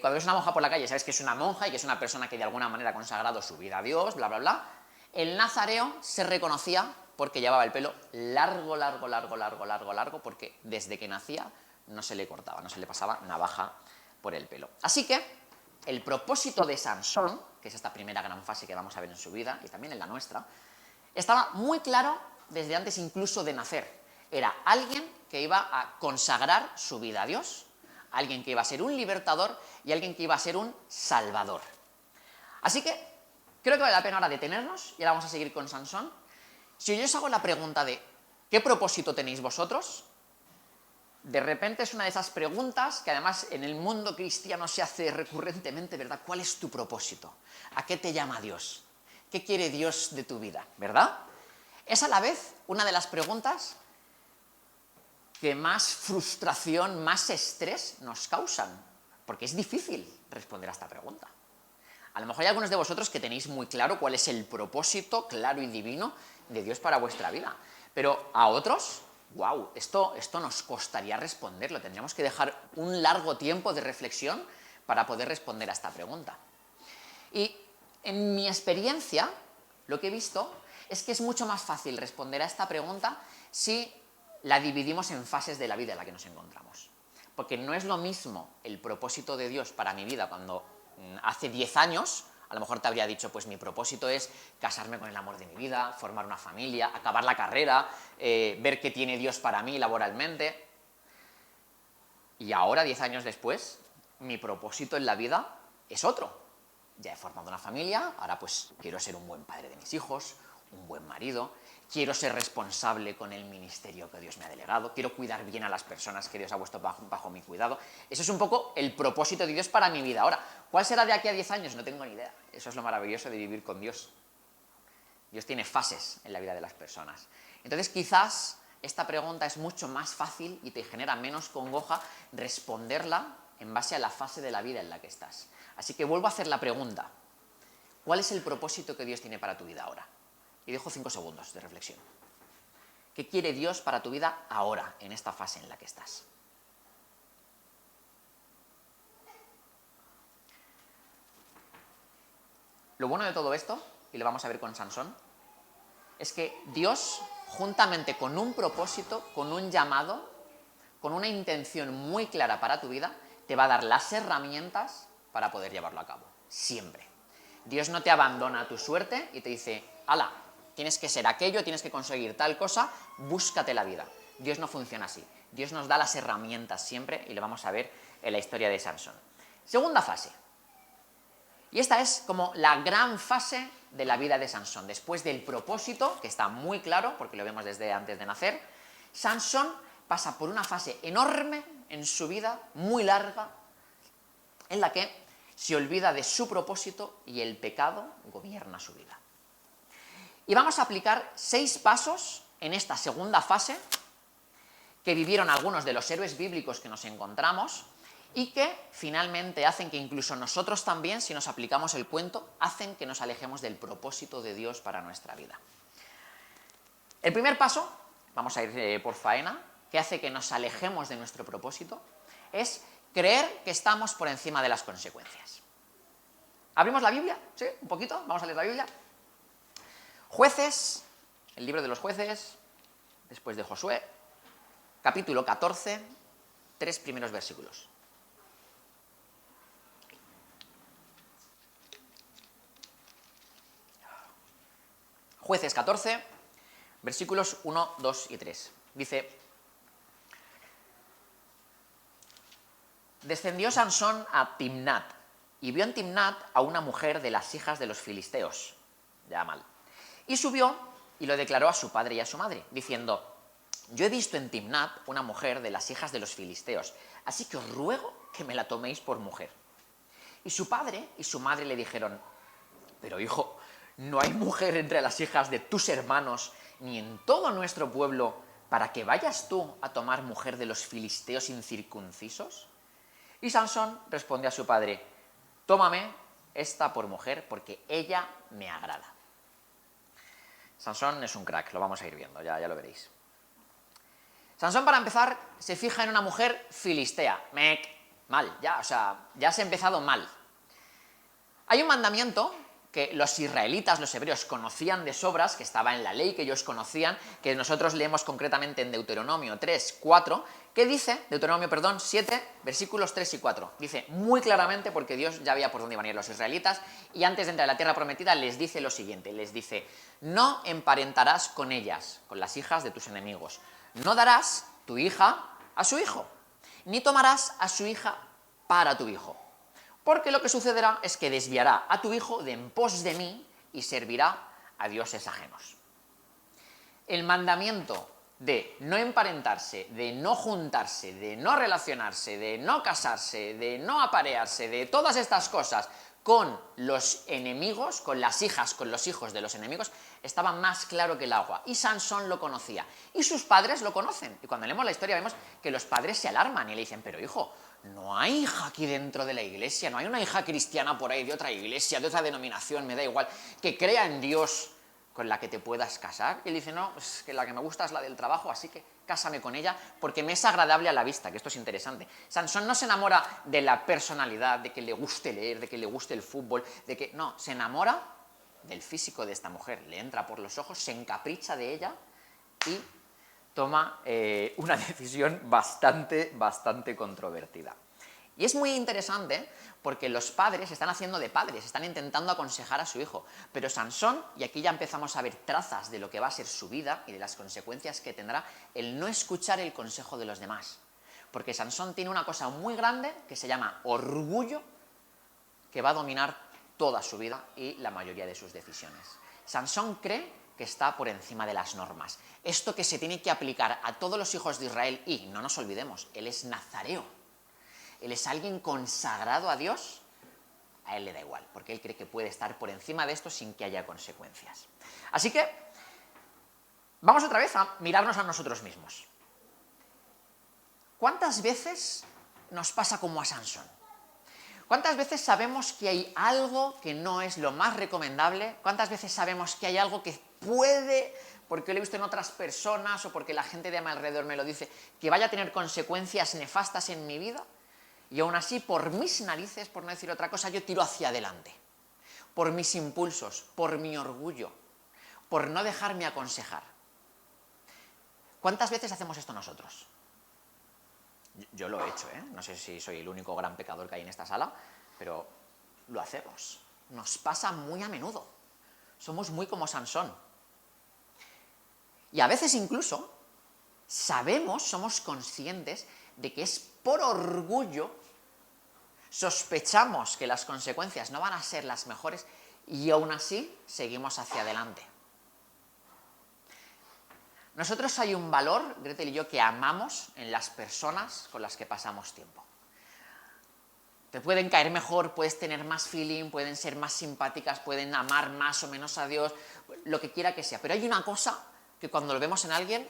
Cuando ves una monja por la calle, sabes que es una monja y que es una persona que de alguna manera ha consagrado su vida a Dios, bla, bla, bla. El nazareo se reconocía porque llevaba el pelo largo, porque desde que nacía no se le cortaba, no se le pasaba navaja por el pelo. Así que el propósito de Sansón, que es esta primera gran fase que vamos a ver en su vida, y también en la nuestra, estaba muy claro desde antes incluso de nacer. Era alguien que iba a consagrar su vida a Dios, alguien que iba a ser un libertador y alguien que iba a ser un salvador. Así que creo que vale la pena ahora detenernos y ahora vamos a seguir con Sansón. Si yo os hago la pregunta de ¿qué propósito tenéis vosotros? de repente es una de esas preguntas que además en el mundo cristiano se hace recurrentemente, ¿verdad? ¿Cuál es tu propósito? ¿A qué te llama Dios? ¿Qué quiere Dios de tu vida? ¿Verdad? Es a la vez una de las preguntas que más frustración, más estrés nos causan, porque es difícil responder a esta pregunta. A lo mejor hay algunos de vosotros que tenéis muy claro cuál es el propósito claro y divino de Dios para vuestra vida, pero a otros, wow, esto nos costaría responderlo, tendríamos que dejar un largo tiempo de reflexión para poder responder a esta pregunta. Y en mi experiencia, lo que he visto es que es mucho más fácil responder a esta pregunta si la dividimos en fases de la vida en la que nos encontramos. Porque no es lo mismo el propósito de Dios para mi vida cuando hace 10 años, a lo mejor te habría dicho, pues mi propósito es casarme con el amor de mi vida, formar una familia, acabar la carrera, ver qué tiene Dios para mí laboralmente. Y ahora, 10 años después, mi propósito en la vida es otro. Ya he formado una familia, ahora pues quiero ser un buen padre de mis hijos, un buen marido, quiero ser responsable con el ministerio que Dios me ha delegado, quiero cuidar bien a las personas que Dios ha puesto bajo mi cuidado. Eso es un poco el propósito de Dios para mi vida. Ahora, ¿cuál será de aquí a 10 años? No tengo ni idea. Eso es lo maravilloso de vivir con Dios. Dios tiene fases en la vida de las personas. Entonces, quizás esta pregunta es mucho más fácil y te genera menos congoja responderla en base a la fase de la vida en la que estás. Así que vuelvo a hacer la pregunta. ¿Cuál es el propósito que Dios tiene para tu vida ahora? Y dejo 5 segundos de reflexión. ¿Qué quiere Dios para tu vida ahora, en esta fase en la que estás? Lo bueno de todo esto, y lo vamos a ver con Sansón, es que Dios, juntamente con un propósito, con un llamado, con una intención muy clara para tu vida, te va a dar las herramientas para poder llevarlo a cabo. Siempre. Dios no te abandona a tu suerte y te dice, hala, tienes que ser aquello, tienes que conseguir tal cosa, búscate la vida. Dios no funciona así. Dios nos da las herramientas siempre y lo vamos a ver en la historia de Sansón. Segunda fase. Y esta es como la gran fase de la vida de Sansón. Después del propósito, que está muy claro, porque lo vemos desde antes de nacer, Sansón pasa por una fase enorme en su vida, muy larga, en la que se olvida de su propósito y el pecado gobierna su vida. Y vamos a aplicar 6 pasos en esta segunda fase que vivieron algunos de los héroes bíblicos que nos encontramos y que finalmente hacen que incluso nosotros también, si nos aplicamos el cuento, hacen que nos alejemos del propósito de Dios para nuestra vida. El primer paso, vamos a ir por faena, que hace que nos alejemos de nuestro propósito, es creer que estamos por encima de las consecuencias. ¿Abrimos la Biblia? ¿Sí? ¿Un poquito? Vamos a leer la Biblia. Jueces, el libro de los jueces, después de Josué, capítulo 14, 3 primeros versículos. Jueces 14, versículos 1, 2 y 3. Dice, descendió Sansón a Timnat y vio en Timnat a una mujer de las hijas de los filisteos, ya mal, y subió y lo declaró a su padre y a su madre, diciendo, yo he visto en Timnat una mujer de las hijas de los filisteos, así que os ruego que me la toméis por mujer. Y su padre y su madre le dijeron, pero hijo, ¿no hay mujer entre las hijas de tus hermanos ni en todo nuestro pueblo para que vayas tú a tomar mujer de los filisteos incircuncisos? Y Sansón responde a su padre, tómame esta por mujer porque ella me agrada. Sansón es un crack, lo vamos a ir viendo, ya lo veréis. Sansón, para empezar, se fija en una mujer filistea. Mal, ya has empezado mal. Hay un mandamiento que los israelitas, los hebreos, conocían de sobras, que estaba en la ley, que ellos conocían, que nosotros leemos concretamente en Deuteronomio 3, 4, que dice, Deuteronomio 7, versículos 3 y 4, dice muy claramente, porque Dios ya veía por dónde iban a ir los israelitas, y antes de entrar a la tierra prometida les dice lo siguiente, les dice, no emparentarás con ellas, con las hijas de tus enemigos, no darás tu hija a su hijo, ni tomarás a su hija para tu hijo. Porque lo que sucederá es que desviará a tu hijo de en pos de mí y servirá a dioses ajenos. El mandamiento de no emparentarse, de no juntarse, de no relacionarse, de no casarse, de no aparearse, de todas estas cosas con los enemigos, con las hijas, con los hijos de los enemigos, estaba más claro que el agua. Y Sansón lo conocía. Y sus padres lo conocen. Y cuando leemos la historia vemos que los padres se alarman y le dicen, pero hijo, no hay hija aquí dentro de la iglesia, no hay una hija cristiana por ahí de otra iglesia, de otra denominación, me da igual, que crea en Dios, con la que te puedas casar. Y él dice, no, es que la que me gusta es la del trabajo, así que cásame con ella porque me es agradable a la vista, que esto es interesante. Sansón no se enamora de la personalidad, de que le guste leer, de que le guste el fútbol, de que no, se enamora del físico de esta mujer, le entra por los ojos, se encapricha de ella y toma una decisión bastante controvertida. Y es muy interesante porque los padres están haciendo de padres, están intentando aconsejar a su hijo. Pero Sansón, y aquí ya empezamos a ver trazas de lo que va a ser su vida y de las consecuencias que tendrá el no escuchar el consejo de los demás. Porque Sansón tiene una cosa muy grande que se llama orgullo, que va a dominar toda su vida y la mayoría de sus decisiones. Sansón cree que está por encima de las normas. Esto que se tiene que aplicar a todos los hijos de Israel, y no nos olvidemos, él es nazareo. Él es alguien consagrado a Dios, a él le da igual, porque él cree que puede estar por encima de esto sin que haya consecuencias. Así que vamos otra vez a mirarnos a nosotros mismos. ¿Cuántas veces nos pasa como a Sansón? ¿Cuántas veces sabemos que hay algo que no es lo más recomendable? ¿Cuántas veces sabemos que hay algo que puede, porque lo he visto en otras personas o porque la gente de mi alrededor me lo dice, que vaya a tener consecuencias nefastas en mi vida? Y aún así, por mis narices, por no decir otra cosa, yo tiro hacia adelante. Por mis impulsos, por mi orgullo, por no dejarme aconsejar. ¿Cuántas veces hacemos esto nosotros? Yo lo he hecho, ¿eh? No sé si soy el único gran pecador que hay en esta sala, pero lo hacemos. Nos pasa muy a menudo. Somos muy como Sansón. Y a veces incluso sabemos, somos conscientes de que es por orgullo, sospechamos que las consecuencias no van a ser las mejores y aún así seguimos hacia adelante. Nosotros hay un valor, Gretel y yo, que amamos en las personas con las que pasamos tiempo. Te pueden caer mejor, puedes tener más feeling, pueden ser más simpáticas, pueden amar más o menos a Dios, lo que quiera que sea. Pero hay una cosa que cuando lo vemos en alguien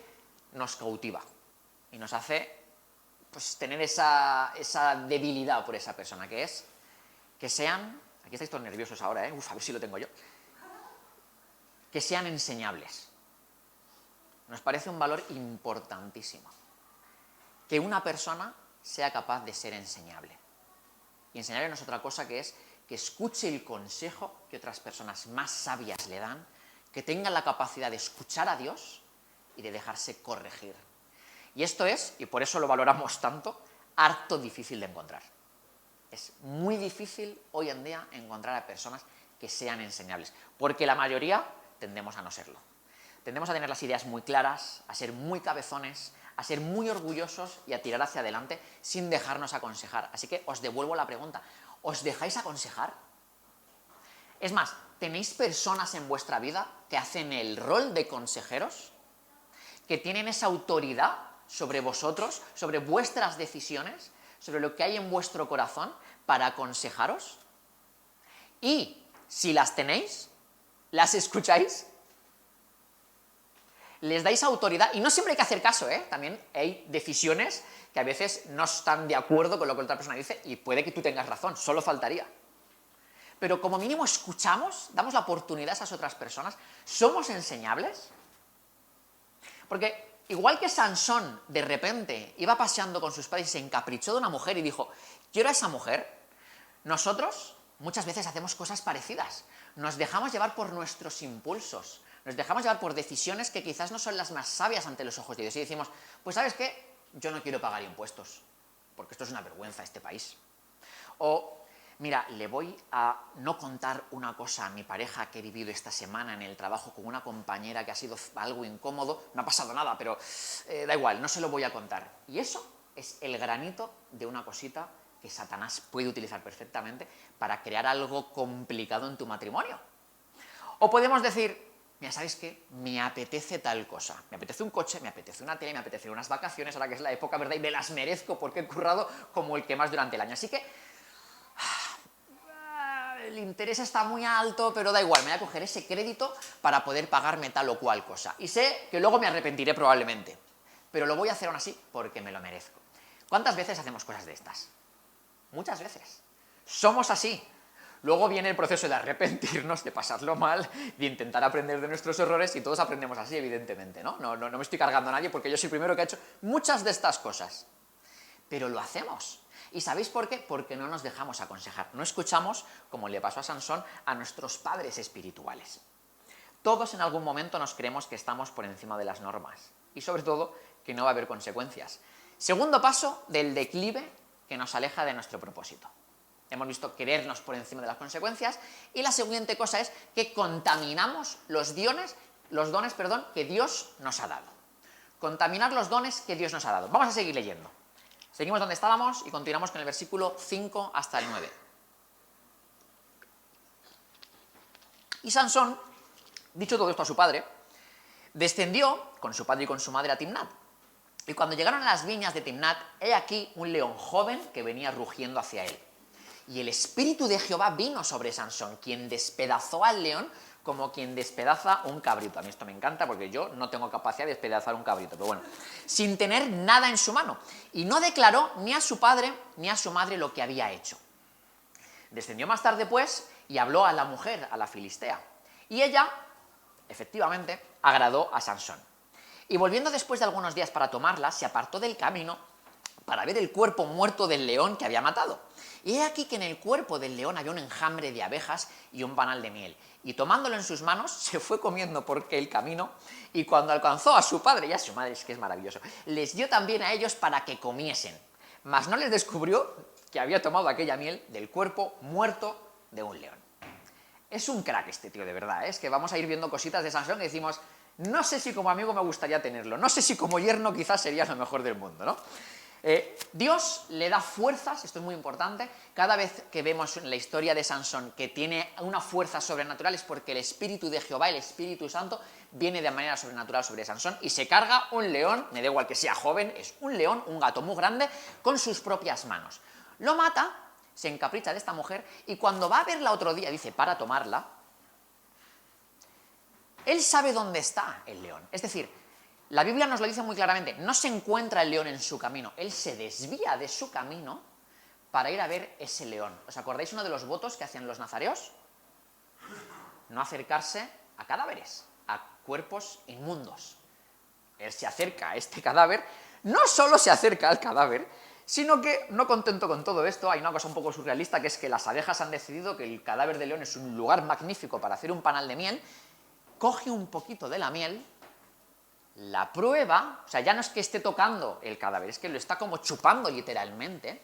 nos cautiva y nos hace pues, tener esa debilidad por esa persona, que es que sean, aquí estáis todos nerviosos ahora, a ver si lo tengo yo, que sean enseñables. Nos parece un valor importantísimo que una persona sea capaz de ser enseñable. Y enseñable no es otra cosa que es que escuche el consejo que otras personas más sabias le dan, que tenga la capacidad de escuchar a Dios y de dejarse corregir. Y esto es, y por eso lo valoramos tanto, harto difícil de encontrar. Es muy difícil hoy en día encontrar a personas que sean enseñables, porque la mayoría tendemos a no serlo. Tendemos a tener las ideas muy claras, a ser muy cabezones, a ser muy orgullosos y a tirar hacia adelante sin dejarnos aconsejar. Así que os devuelvo la pregunta, ¿os dejáis aconsejar? Es más, ¿tenéis personas en vuestra vida que hacen el rol de consejeros? ¿Que tienen esa autoridad sobre vosotros, sobre vuestras decisiones, sobre lo que hay en vuestro corazón para aconsejaros? Y si las tenéis, ¿las escucháis? Les dais autoridad, y no siempre hay que hacer caso, ¿eh? También hay decisiones que a veces no están de acuerdo con lo que otra persona dice y puede que tú tengas razón, solo faltaría. Pero como mínimo escuchamos, damos la oportunidad a esas otras personas, ¿somos enseñables? Porque igual que Sansón de repente iba paseando con sus padres y se encaprichó de una mujer y dijo, quiero a esa mujer, nosotros muchas veces hacemos cosas parecidas, nos dejamos llevar por nuestros impulsos, nos dejamos llevar por decisiones que quizás no son las más sabias ante los ojos de Dios y decimos, pues ¿sabes qué? Yo no quiero pagar impuestos, porque esto es una vergüenza este país. O, mira, le voy a no contar una cosa a mi pareja que he vivido esta semana en el trabajo con una compañera que ha sido algo incómodo, no ha pasado nada, pero da igual, no se lo voy a contar. Y eso es el granito de una cosita que Satanás puede utilizar perfectamente para crear algo complicado en tu matrimonio. O podemos decir, mira, ¿sabes qué? Me apetece tal cosa. Me apetece un coche, me apetece una tele, me apetece unas vacaciones, ahora que es la época, ¿verdad? Y me las merezco porque he currado como el que más durante el año. Así que el interés está muy alto, pero da igual, me voy a coger ese crédito para poder pagarme tal o cual cosa. Y sé que luego me arrepentiré probablemente, pero lo voy a hacer aún así porque me lo merezco. ¿Cuántas veces hacemos cosas de estas? Muchas veces. Somos así. Luego viene el proceso de arrepentirnos, de pasarlo mal, de intentar aprender de nuestros errores, y todos aprendemos así, evidentemente, ¿no? No me estoy cargando a nadie porque yo soy el primero que ha hecho muchas de estas cosas. Pero lo hacemos. ¿Y sabéis por qué? Porque no nos dejamos aconsejar. No escuchamos, como le pasó a Sansón, a nuestros padres espirituales. Todos en algún momento nos creemos que estamos por encima de las normas. Y sobre todo, que no va a haber consecuencias. Segundo paso del declive que nos aleja de nuestro propósito. Hemos visto querernos por encima de las consecuencias. Y la siguiente cosa es que contaminamos los dones que Dios nos ha dado. Contaminar los dones que Dios nos ha dado. Vamos a seguir leyendo. Seguimos donde estábamos y continuamos con el versículo 5 hasta el 9. Y Sansón, dicho todo esto a su padre, descendió con su padre y con su madre a Timnat. Y cuando llegaron a las viñas de Timnat, he aquí un león joven que venía rugiendo hacia él. Y el espíritu de Jehová vino sobre Sansón, quien despedazó al león como quien despedaza un cabrito. A mí esto me encanta porque yo no tengo capacidad de despedazar un cabrito, pero bueno, sin tener nada en su mano. Y no declaró ni a su padre ni a su madre lo que había hecho. Descendió más tarde, pues, y habló a la mujer, a la filistea. Y ella, efectivamente, agradó a Sansón. Y volviendo después de algunos días para tomarla, se apartó del camino para ver el cuerpo muerto del león que había matado. Y he aquí que en el cuerpo del león había un enjambre de abejas y un panal de miel. Y tomándolo en sus manos, se fue comiendo por el camino, y cuando alcanzó a su padre y a su madre, es que es maravilloso, les dio también a ellos para que comiesen. Mas no les descubrió que había tomado aquella miel del cuerpo muerto de un león. Es un crack este tío, de verdad, ¿eh? Es que vamos a ir viendo cositas de Sansón y decimos, no sé si como amigo me gustaría tenerlo, no sé si como yerno quizás sería lo mejor del mundo, ¿no? Dios le da fuerzas, esto es muy importante, cada vez que vemos en la historia de Sansón que tiene una fuerza sobrenatural es porque el Espíritu de Jehová, el Espíritu Santo, viene de manera sobrenatural sobre Sansón y se carga un león, me da igual que sea joven, es un león, un gato muy grande, con sus propias manos. Lo mata, se encapricha de esta mujer y cuando va a verla otro día, dice, para tomarla, él sabe dónde está el león, es decir, la Biblia nos lo dice muy claramente, no se encuentra el león en su camino, él se desvía de su camino para ir a ver ese león. ¿Os acordáis uno de los votos que hacían los nazareos? No acercarse a cadáveres, a cuerpos inmundos. Él se acerca a este cadáver, no solo se acerca al cadáver, sino que, no contento con todo esto, hay una cosa un poco surrealista, que es que las abejas han decidido que el cadáver de león es un lugar magnífico para hacer un panal de miel, coge un poquito de la miel, la prueba, o sea, ya no es que esté tocando el cadáver, es que lo está como chupando literalmente,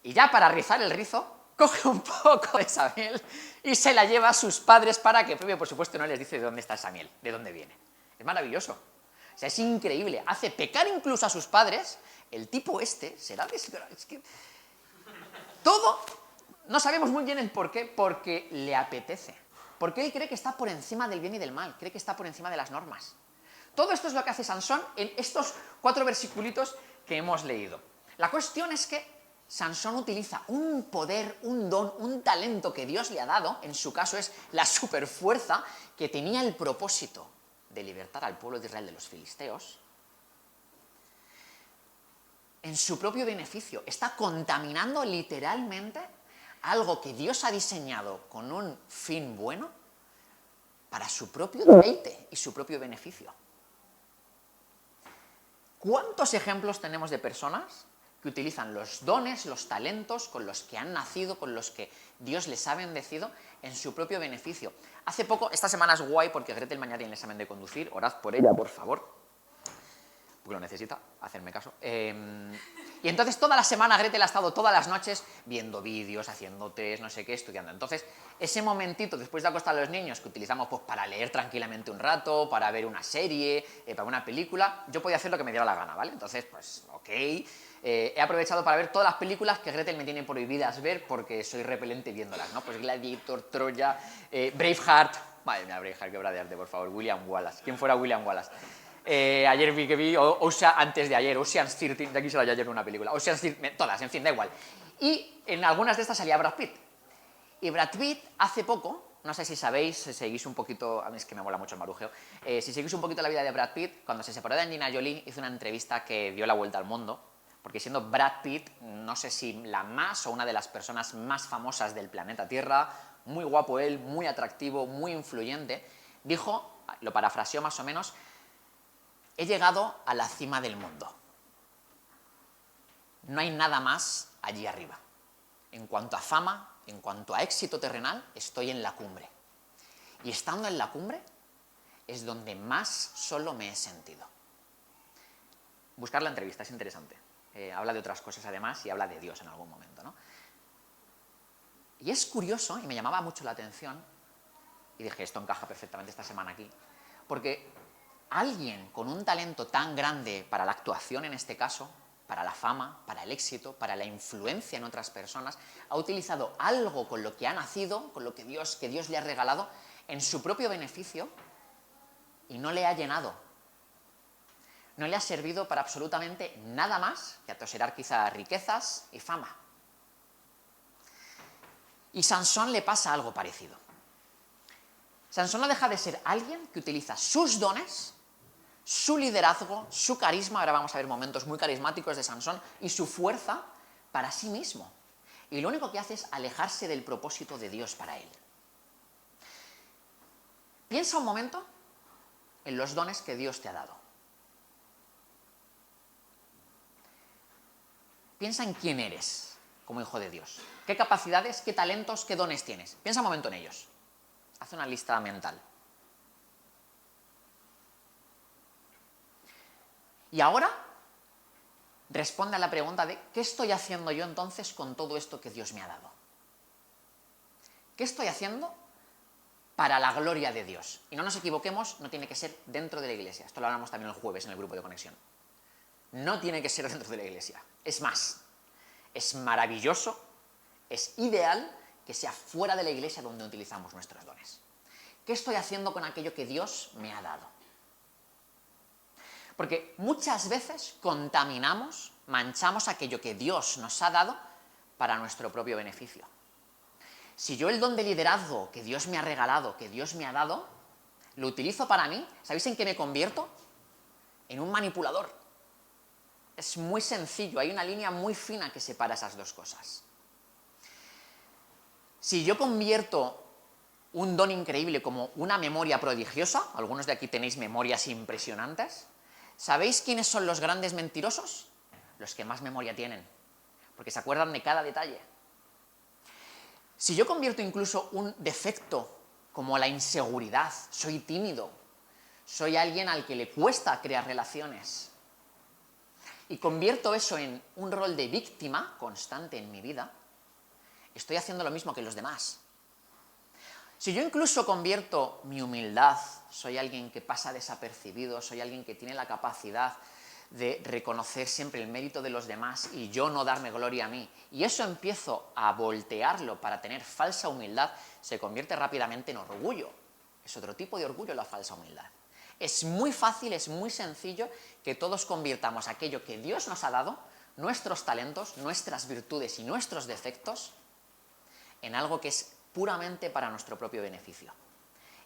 y ya para rizar el rizo, coge un poco de esa miel y se la lleva a sus padres para que pruebe, por supuesto no les dice de dónde está esa miel, de dónde viene. Es maravilloso. O sea, es increíble. Hace pecar incluso a sus padres. El tipo este será desgraciado. Es que todo, no sabemos muy bien el por qué, porque le apetece. Porque él cree que está por encima del bien y del mal, cree que está por encima de las normas. Todo esto es lo que hace Sansón en estos 4 versiculitos que hemos leído. La cuestión es que Sansón utiliza un poder, un don, un talento que Dios le ha dado, en su caso es la superfuerza, que tenía el propósito de libertar al pueblo de Israel de los filisteos, en su propio beneficio. Está contaminando literalmente algo que Dios ha diseñado con un fin bueno para su propio deleite y su propio beneficio. ¿Cuántos ejemplos tenemos de personas que utilizan los dones, los talentos con los que han nacido, con los que Dios les ha bendecido en su propio beneficio? Hace poco, esta semana es guay porque Gretel mañana tiene el examen de conducir, orad por ella, por favor, porque lo necesita, hacerme caso. Y entonces toda la semana Gretel ha estado todas las noches viendo vídeos, haciendo test, no sé qué, estudiando. Entonces, ese momentito después de acostar a los niños que utilizamos pues, para leer tranquilamente un rato, para ver una serie, para una película, yo podía hacer lo que me diera la gana, ¿vale? Entonces, pues, ok. He aprovechado para ver todas las películas que Gretel me tiene prohibidas ver porque soy repelente viéndolas, ¿no? Pues Gladiator, Troya, Braveheart, Madre mía, dejar que obra de arte, por favor. William Wallace. ¿Quién fuera William Wallace? Ayer vi antes de ayer, Ocean's 13, de aquí se lo ayer en una película. Ocean's 13, todas, en fin, da igual. Y en algunas de estas salía Brad Pitt. Y Brad Pitt hace poco, no sé si sabéis, si seguís un poquito, a mí es que me mola mucho el marujeo, si seguís un poquito la vida de Brad Pitt, cuando se separó de Angelina Jolie hizo una entrevista que dio la vuelta al mundo, porque siendo Brad Pitt, no sé si la más o una de las personas más famosas del planeta Tierra, muy guapo él, muy atractivo, muy influyente, dijo, lo parafraseó más o menos, he llegado a la cima del mundo. No hay nada más allí arriba. En cuanto a fama, en cuanto a éxito terrenal, estoy en la cumbre. Y estando en la cumbre es donde más solo me he sentido. Buscar la entrevista, es interesante. Habla de otras cosas además y habla de Dios en algún momento, ¿no? Y es curioso, y me llamaba mucho la atención, y dije, esto encaja perfectamente esta semana aquí, porque alguien con un talento tan grande para la actuación en este caso, para la fama, para el éxito, para la influencia en otras personas, ha utilizado algo con lo que ha nacido, con lo que Dios le ha regalado, en su propio beneficio, y no le ha llenado. No le ha servido para absolutamente nada más que atoserar quizá riquezas y fama. Y Sansón le pasa algo parecido. Sansón no deja de ser alguien que utiliza sus dones, su liderazgo, su carisma, ahora vamos a ver momentos muy carismáticos de Sansón, y su fuerza para sí mismo. Y lo único que hace es alejarse del propósito de Dios para él. Piensa un momento en los dones que Dios te ha dado. Piensa en quién eres como hijo de Dios. ¿Qué capacidades, qué talentos, qué dones tienes? Piensa un momento en ellos. Haz una lista mental. Y ahora, responde a la pregunta de ¿qué estoy haciendo yo entonces con todo esto que Dios me ha dado? ¿Qué estoy haciendo para la gloria de Dios? Y no nos equivoquemos, no tiene que ser dentro de la iglesia. Esto lo hablamos también el jueves en el grupo de conexión. No tiene que ser dentro de la iglesia. Es más, es maravilloso, es ideal que sea fuera de la iglesia donde utilizamos nuestros dones. ¿Qué estoy haciendo con aquello que Dios me ha dado? Porque muchas veces contaminamos, manchamos aquello que Dios nos ha dado para nuestro propio beneficio. Si yo el don de liderazgo que Dios me ha regalado, que Dios me ha dado, lo utilizo para mí, ¿sabéis en qué me convierto? En un manipulador. Es muy sencillo, hay una línea muy fina que separa esas dos cosas. Si yo convierto un don increíble como una memoria prodigiosa, algunos de aquí tenéis memorias impresionantes, ¿sabéis quiénes son los grandes mentirosos? Los que más memoria tienen, porque se acuerdan de cada detalle. Si yo convierto incluso un defecto como la inseguridad, soy tímido, soy alguien al que le cuesta crear relaciones, y convierto eso en un rol de víctima constante en mi vida, estoy haciendo lo mismo que los demás. Si yo incluso convierto mi humildad, soy alguien que pasa desapercibido, soy alguien que tiene la capacidad de reconocer siempre el mérito de los demás y yo no darme gloria a mí, y eso empiezo a voltearlo para tener falsa humildad, se convierte rápidamente en orgullo. Es otro tipo de orgullo la falsa humildad. Es muy fácil, es muy sencillo que todos convirtamos aquello que Dios nos ha dado, nuestros talentos, nuestras virtudes y nuestros defectos, en algo que es puramente para nuestro propio beneficio.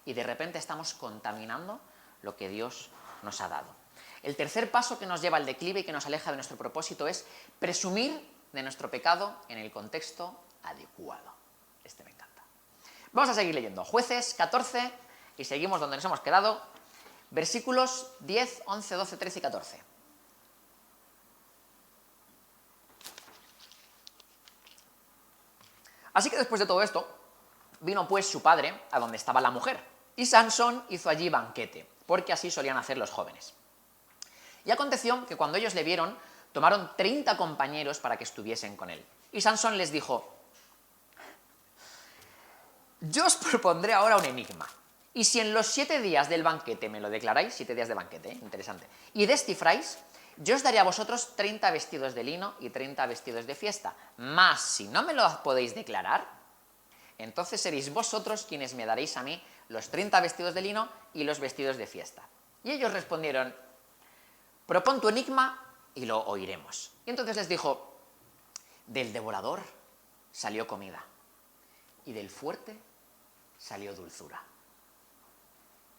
Y de repente estamos contaminando lo que Dios nos ha dado. El tercer paso que nos lleva al declive y que nos aleja de nuestro propósito es presumir de nuestro pecado en el contexto adecuado. Este me encanta. Vamos a seguir leyendo. Jueces 14 y seguimos donde nos hemos quedado. Versículos 10, 11, 12, 13 y 14. Así que después de todo esto, vino pues su padre a donde estaba la mujer, y Sansón hizo allí banquete, porque así solían hacer los jóvenes. Y aconteció que cuando ellos le vieron, tomaron 30 compañeros para que estuviesen con él. Y Sansón les dijo: yo os propondré ahora un enigma, y si en los 7 días del banquete me lo declaráis, 7 días de banquete, interesante, y descifráis, yo os daré a vosotros 30 vestidos de lino y 30 vestidos de fiesta. Mas si no me lo podéis declarar, entonces seréis vosotros quienes me daréis a mí los 30 vestidos de lino y los vestidos de fiesta. Y ellos respondieron, propon tu enigma y lo oiremos. Y entonces les dijo, del devorador salió comida y del fuerte salió dulzura.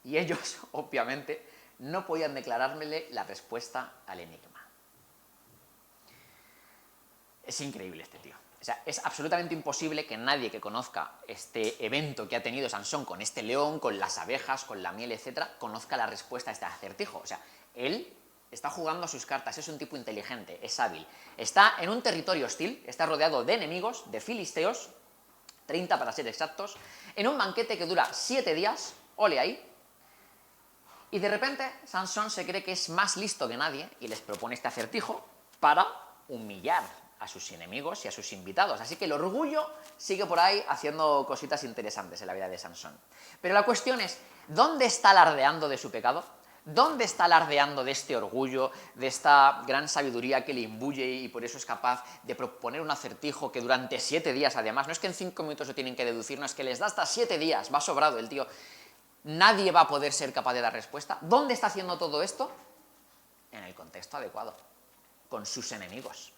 Y ellos, obviamente, no podían declarármele la respuesta al enigma. Es increíble este tío. O sea, es absolutamente imposible que nadie que conozca este evento que ha tenido Sansón con este león, con las abejas, con la miel, etcétera, conozca la respuesta a este acertijo. O sea, él está jugando a sus cartas, es un tipo inteligente, es hábil. Está en un territorio hostil, está rodeado de enemigos, de filisteos, 30 para ser exactos, en un banquete que dura 7 días, ole ahí, y de repente Sansón se cree que es más listo que nadie y les propone este acertijo para humillar a sus enemigos y a sus invitados. Así que el orgullo sigue por ahí haciendo cositas interesantes en la vida de Sansón. Pero la cuestión es, ¿dónde está alardeando de su pecado? ¿Dónde está alardeando de este orgullo, de esta gran sabiduría que le imbuye y por eso es capaz de proponer un acertijo que durante 7 días, además, no es que en 5 minutos lo tienen que deducir, no es que les da hasta 7 días, va sobrado el tío, nadie va a poder ser capaz de dar respuesta? ¿Dónde está haciendo todo esto? En el contexto adecuado, con sus enemigos,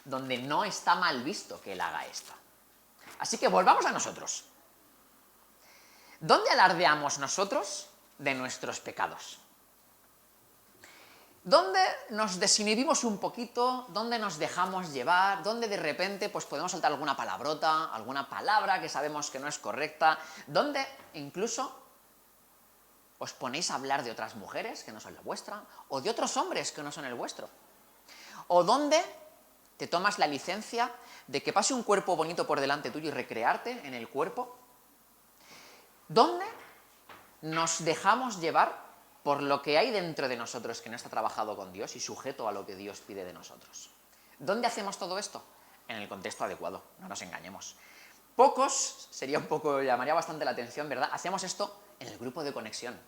donde no está mal visto que él haga esto. Así que volvamos a nosotros. ¿Dónde alardeamos nosotros de nuestros pecados? ¿Dónde nos desinhibimos un poquito? ¿Dónde nos dejamos llevar? ¿Dónde de repente pues, podemos soltar alguna palabrota, alguna palabra que sabemos que no es correcta? ¿Dónde incluso os ponéis a hablar de otras mujeres que no son la vuestra? ¿O de otros hombres que no son el vuestro? ¿O dónde te tomas la licencia de que pase un cuerpo bonito por delante tuyo y recrearte en el cuerpo? ¿Dónde nos dejamos llevar por lo que hay dentro de nosotros que no está trabajado con Dios y sujeto a lo que Dios pide de nosotros? ¿Dónde hacemos todo esto? En el contexto adecuado, no nos engañemos. Pocos, llamaría bastante la atención, ¿verdad? Hacemos esto en el grupo de conexión,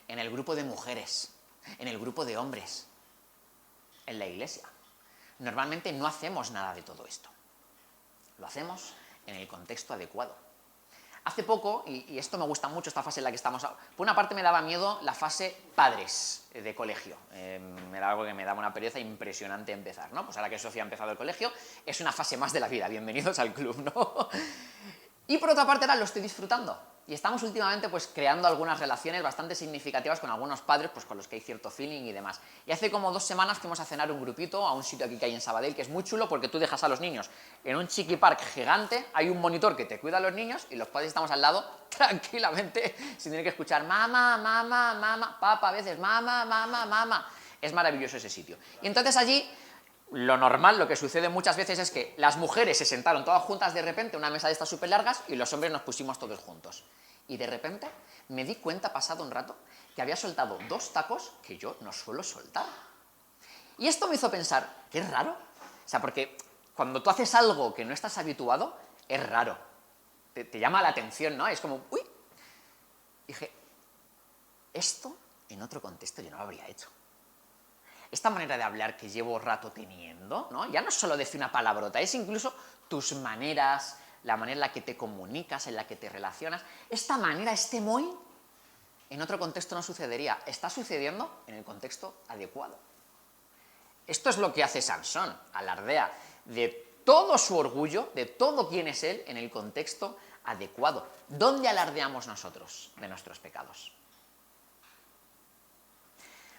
en el grupo de mujeres, en el grupo de hombres, en la iglesia. Normalmente no hacemos nada de todo esto. Lo hacemos en el contexto adecuado. Hace poco, y esto me gusta mucho, esta fase en la que estamos, por una parte me daba miedo la fase padres de colegio. Era algo que me daba una pereza impresionante empezar, ¿no? Pues ahora que Sofía ha empezado el colegio, es una fase más de la vida. Bienvenidos al club, ¿no? Y por otra parte, ahora lo estoy disfrutando. Y estamos últimamente pues creando algunas relaciones bastante significativas con algunos padres pues con los que hay cierto feeling y demás. Y hace como 2 semanas fuimos a cenar un grupito a un sitio aquí que hay en Sabadell, que es muy chulo porque tú dejas a los niños en un chiqui park gigante, hay un monitor que te cuida a los niños y los padres estamos al lado tranquilamente sin tener que escuchar mamá, mamá, mamá, papá, a veces mamá, mamá, mamá. Es maravilloso ese sitio. Y entonces allí lo normal, lo que sucede muchas veces es que las mujeres se sentaron todas juntas de repente en una mesa de estas súper largas y los hombres nos pusimos todos juntos. Y de repente me di cuenta, pasado un rato, que había soltado 2 tacos que yo no suelo soltar. Y esto me hizo pensar, qué raro. O sea, porque cuando tú haces algo que no estás habituado, es raro. Te llama la atención, ¿no? Es como, uy. Dije, esto en otro contexto yo no lo habría hecho. Esta manera de hablar que llevo rato teniendo, ¿no? Ya no es solo decir una palabrota, es incluso tus maneras, la manera en la que te comunicas, en la que te relacionas. Esta manera, este moi, en otro contexto no sucedería. Está sucediendo en el contexto adecuado. Esto es lo que hace Sansón, alardea de todo su orgullo, de todo quién es él, en el contexto adecuado. ¿Dónde alardeamos nosotros de nuestros pecados?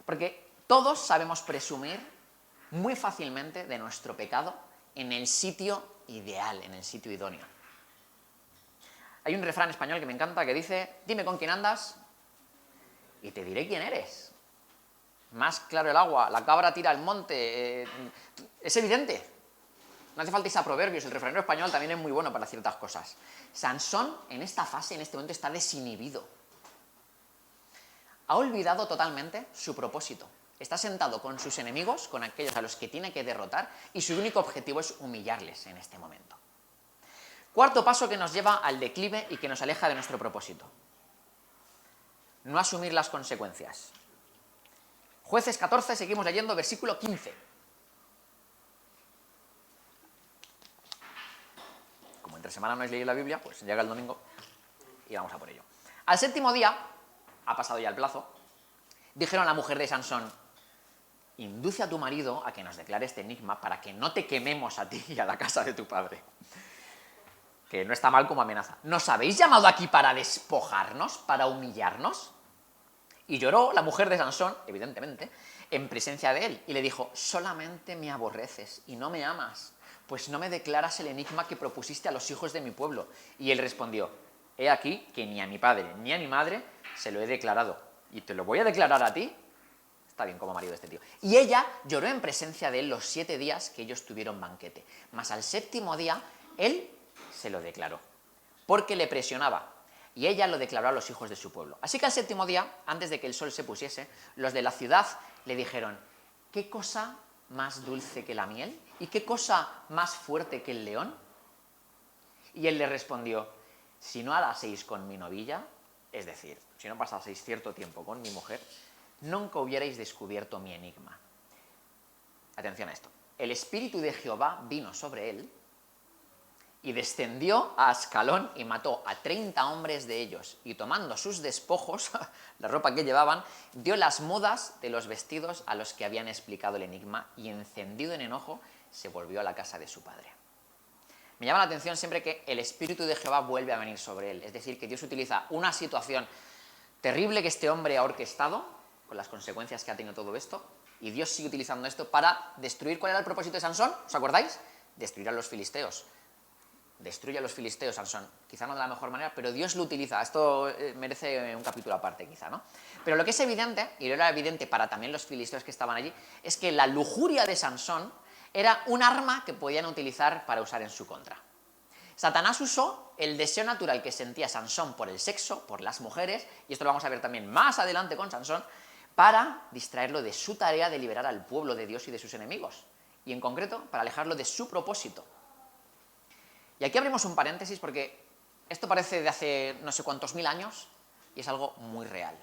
Porque todos sabemos presumir muy fácilmente de nuestro pecado en el sitio ideal, en el sitio idóneo. Hay un refrán español que me encanta que dice, dime con quién andas y te diré quién eres. Más claro el agua, la cabra tira al monte, es evidente. No hace falta irse a proverbios, el refranero español también es muy bueno para ciertas cosas. Sansón en esta fase, en este momento, está desinhibido. Ha olvidado totalmente su propósito. Está sentado con sus enemigos, con aquellos a los que tiene que derrotar, y su único objetivo es humillarles en este momento. Cuarto paso que nos lleva al declive y que nos aleja de nuestro propósito. No asumir las consecuencias. Jueces 14, seguimos leyendo, versículo 15. Como entre semana no habéis leído la Biblia, pues llega el domingo y vamos a por ello. Al séptimo día, ha pasado ya el plazo, dijeron a la mujer de Sansón: induce a tu marido a que nos declare este enigma para que no te quememos a ti y a la casa de tu padre. Que no está mal como amenaza. ¿Nos habéis llamado aquí para despojarnos, para humillarnos? Y lloró la mujer de Sansón, evidentemente, en presencia de él, y le dijo: solamente me aborreces y no me amas, pues no me declaras el enigma que propusiste a los hijos de mi pueblo. Y él respondió: he aquí que ni a mi padre ni a mi madre se lo he declarado, y te lo voy a declarar a ti. Está bien como marido de este tío. Y ella lloró en presencia de él los 7 días que ellos tuvieron banquete. Mas al séptimo día, él se lo declaró, porque le presionaba. Y ella lo declaró a los hijos de su pueblo. Así que al séptimo día, antes de que el sol se pusiese, los de la ciudad le dijeron: ¿qué cosa más dulce que la miel? ¿Y qué cosa más fuerte que el león? Y él le respondió: si no halaseis con mi novilla, es decir, si no pasaseis cierto tiempo con mi mujer, nunca hubierais descubierto mi enigma. Atención a esto. El espíritu de Jehová vino sobre él, y descendió a Ascalón y mató a 30 hombres de ellos, y tomando sus despojos, la ropa que llevaban, dio las mudas de los vestidos a los que habían explicado el enigma, y encendido en enojo se volvió a la casa de su padre. Me llama la atención siempre que el espíritu de Jehová vuelve a venir sobre él, es decir, que Dios utiliza una situación terrible que este hombre ha orquestado, con las consecuencias que ha tenido todo esto, y Dios sigue utilizando esto para destruir. ¿Cuál era el propósito de Sansón? ¿Os acordáis? Destruir a los filisteos. Destruye a los filisteos, Sansón. Quizá no de la mejor manera, pero Dios lo utiliza. Esto merece un capítulo aparte, quizá, ¿no? Pero lo que es evidente, y era evidente para también los filisteos que estaban allí, es que la lujuria de Sansón era un arma que podían utilizar para usar en su contra. Satanás usó el deseo natural que sentía Sansón por el sexo, por las mujeres, y esto lo vamos a ver también más adelante con Sansón, para distraerlo de su tarea de liberar al pueblo de Dios y de sus enemigos, y en concreto para alejarlo de su propósito. Y aquí abrimos un paréntesis porque esto parece de hace no sé cuántos mil años y es algo muy real.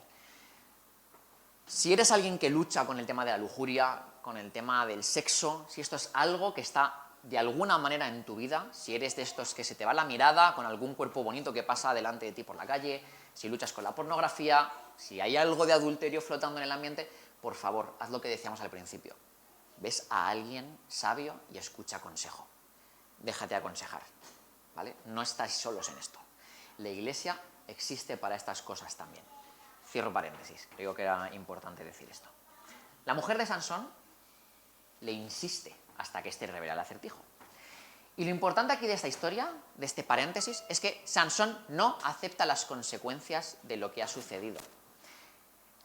Si eres alguien que lucha con el tema de la lujuria, con el tema del sexo, si esto es algo que está de alguna manera en tu vida, si eres de estos que se te va la mirada con algún cuerpo bonito que pasa delante de ti por la calle, si luchas con la pornografía, si hay algo de adulterio flotando en el ambiente, por favor, haz lo que decíamos al principio. Ves a alguien sabio y escucha consejo. Déjate aconsejar, ¿vale? No estáis solos en esto. La Iglesia existe para estas cosas también. Cierro paréntesis, creo que era importante decir esto. La mujer de Sansón le insiste hasta que éste revela el acertijo. Y lo importante aquí de esta historia, de este paréntesis, es que Sansón no acepta las consecuencias de lo que ha sucedido.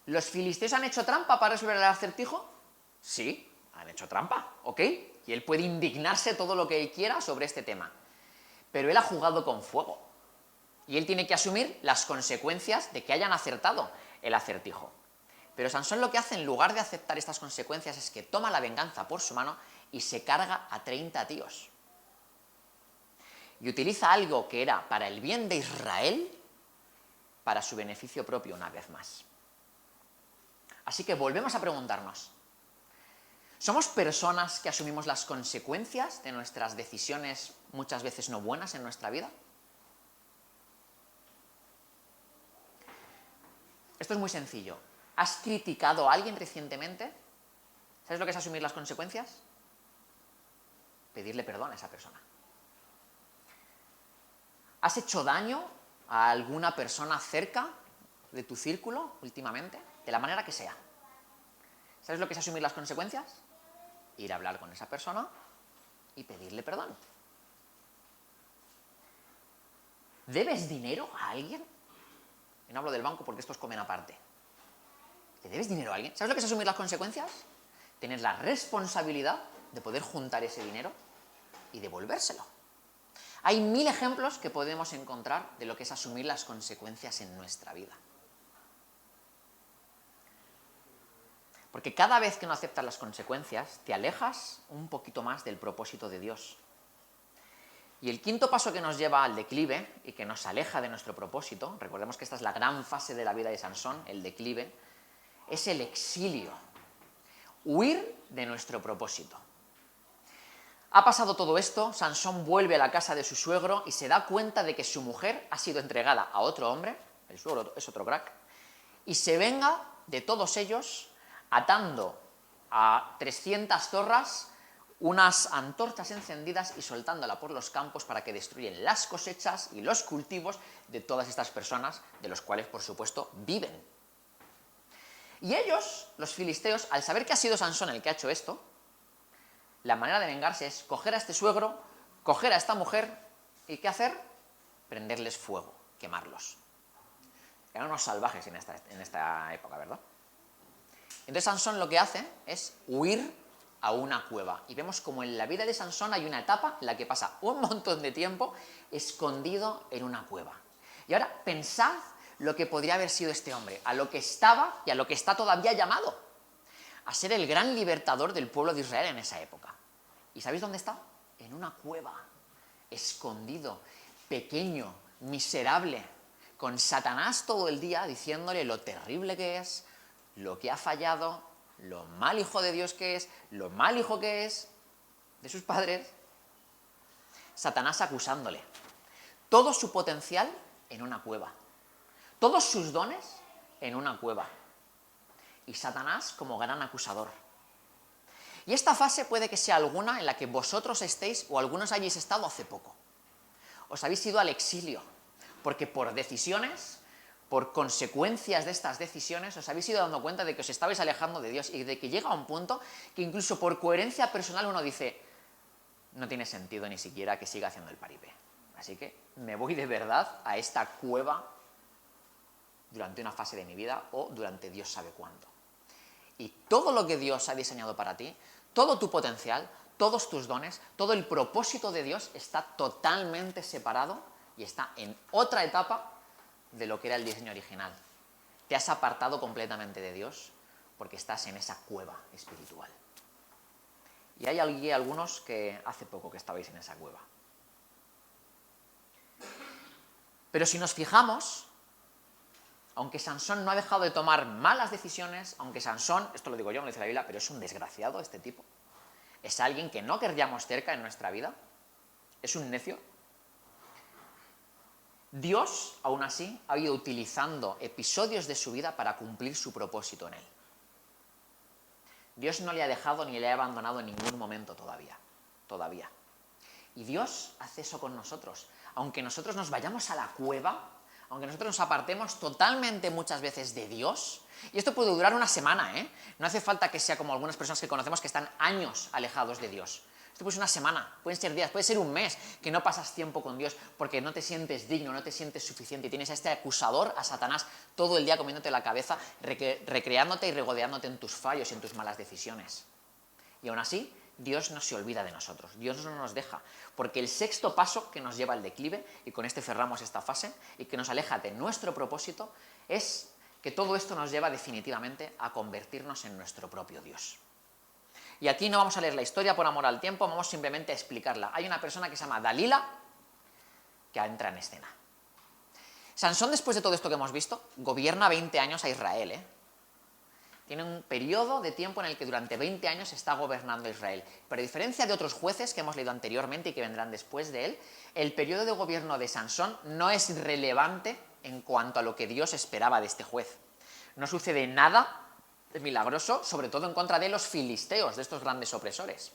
¿Los filisteos han hecho trampa para resolver el acertijo? Sí, han hecho trampa, ¿ok? Y él puede indignarse todo lo que él quiera sobre este tema. Pero él ha jugado con fuego. Y él tiene que asumir las consecuencias de que hayan acertado el acertijo. Pero Sansón lo que hace, en lugar de aceptar estas consecuencias, es que toma la venganza por su mano y se carga a 30 tíos. Y utiliza algo que era para el bien de Israel, para su beneficio propio una vez más. Así que volvemos a preguntarnos, ¿somos personas que asumimos las consecuencias de nuestras decisiones muchas veces no buenas en nuestra vida? Esto es muy sencillo. ¿Has criticado a alguien recientemente? ¿Sabes lo que es asumir las consecuencias? Pedirle perdón a esa persona. ¿Has hecho daño a alguna persona cerca de tu círculo últimamente? De la manera que sea. ¿Sabes lo que es asumir las consecuencias? Ir a hablar con esa persona y pedirle perdón. ¿Debes dinero a alguien? Y no hablo del banco porque estos comen aparte. ¿Le debes dinero a alguien? ¿Sabes lo que es asumir las consecuencias? Tener la responsabilidad de poder juntar ese dinero y devolvérselo. Hay 1000 ejemplos que podemos encontrar de lo que es asumir las consecuencias en nuestra vida. Porque cada vez que no aceptas las consecuencias, te alejas un poquito más del propósito de Dios. Y el quinto paso que nos lleva al declive y que nos aleja de nuestro propósito, recordemos que esta es la gran fase de la vida de Sansón, el declive, es el exilio. Huir de nuestro propósito. Ha pasado todo esto, Sansón vuelve a la casa de su suegro y se da cuenta de que su mujer ha sido entregada a otro hombre, el suegro es otro crack, y se venga de todos ellos atando a 300 zorras unas antorchas encendidas y soltándola por los campos para que destruyen las cosechas y los cultivos de todas estas personas, de los cuales, por supuesto, viven. Y ellos, los filisteos, al saber que ha sido Sansón el que ha hecho esto, la manera de vengarse es coger a este suegro, coger a esta mujer, ¿y qué hacer? Prenderles fuego, quemarlos. Eran unos salvajes en esta época, ¿verdad? Entonces Sansón lo que hace es huir a una cueva. Y vemos como en la vida de Sansón hay una etapa en la que pasa un montón de tiempo escondido en una cueva. Y ahora pensad lo que podría haber sido este hombre, a lo que estaba y a lo que está todavía llamado, a ser el gran libertador del pueblo de Israel en esa época. ¿Y sabéis dónde está? En una cueva, escondido, pequeño, miserable, con Satanás todo el día diciéndole lo terrible que es, lo que ha fallado, lo mal hijo de Dios que es, lo mal hijo que es de sus padres. Satanás acusándole. Todo su potencial en una cueva. Todos sus dones en una cueva. Y Satanás como gran acusador. Y esta fase puede que sea alguna en la que vosotros estéis o algunos hayáis estado hace poco. Os habéis ido al exilio, porque por decisiones, por consecuencias de estas decisiones, os habéis ido dando cuenta de que os estabais alejando de Dios y de que llega un punto que incluso por coherencia personal uno dice, no tiene sentido ni siquiera que siga haciendo el paripé. Así que me voy de verdad a esta cueva durante una fase de mi vida o durante Dios sabe cuándo. Y todo lo que Dios ha diseñado para ti, todo tu potencial, todos tus dones, todo el propósito de Dios está totalmente separado y está en otra etapa de lo que era el diseño original. Te has apartado completamente de Dios porque estás en esa cueva espiritual. Y hay algunos que hace poco que estabais en esa cueva. Pero si nos fijamos, aunque Sansón no ha dejado de tomar malas decisiones, aunque Sansón, esto lo digo yo, no lo dice la Biblia, pero es un desgraciado este tipo, es alguien que no querríamos cerca en nuestra vida, es un necio, Dios, aún así, ha ido utilizando episodios de su vida para cumplir su propósito en él. Dios no le ha dejado ni le ha abandonado en ningún momento todavía. Y Dios hace eso con nosotros. Aunque nosotros nos vayamos a la cueva, aunque nosotros nos apartemos totalmente muchas veces de Dios, y esto puede durar una semana, ¿eh? No hace falta que sea como algunas personas que conocemos que están años alejados de Dios. Esto puede ser una semana, pueden ser días, puede ser un mes que no pasas tiempo con Dios porque no te sientes digno, no te sientes suficiente y tienes a este acusador, a Satanás, todo el día comiéndote la cabeza, recreándote y regodeándote en tus fallos y en tus malas decisiones. Y aún así, Dios no se olvida de nosotros, Dios no nos deja, porque el sexto paso que nos lleva al declive, y con este cerramos esta fase, y que nos aleja de nuestro propósito, es que todo esto nos lleva definitivamente a convertirnos en nuestro propio Dios. Y aquí no vamos a leer la historia por amor al tiempo, vamos simplemente a explicarla. Hay una persona que se llama Dalila que entra en escena. Sansón, después de todo esto que hemos visto, gobierna 20 años a Israel, Tiene un periodo de tiempo en el que durante 20 años está gobernando Israel. Pero a diferencia de otros jueces que hemos leído anteriormente y que vendrán después de él, el periodo de gobierno de Sansón no es relevante en cuanto a lo que Dios esperaba de este juez. No sucede nada milagroso, sobre todo en contra de los filisteos, de estos grandes opresores.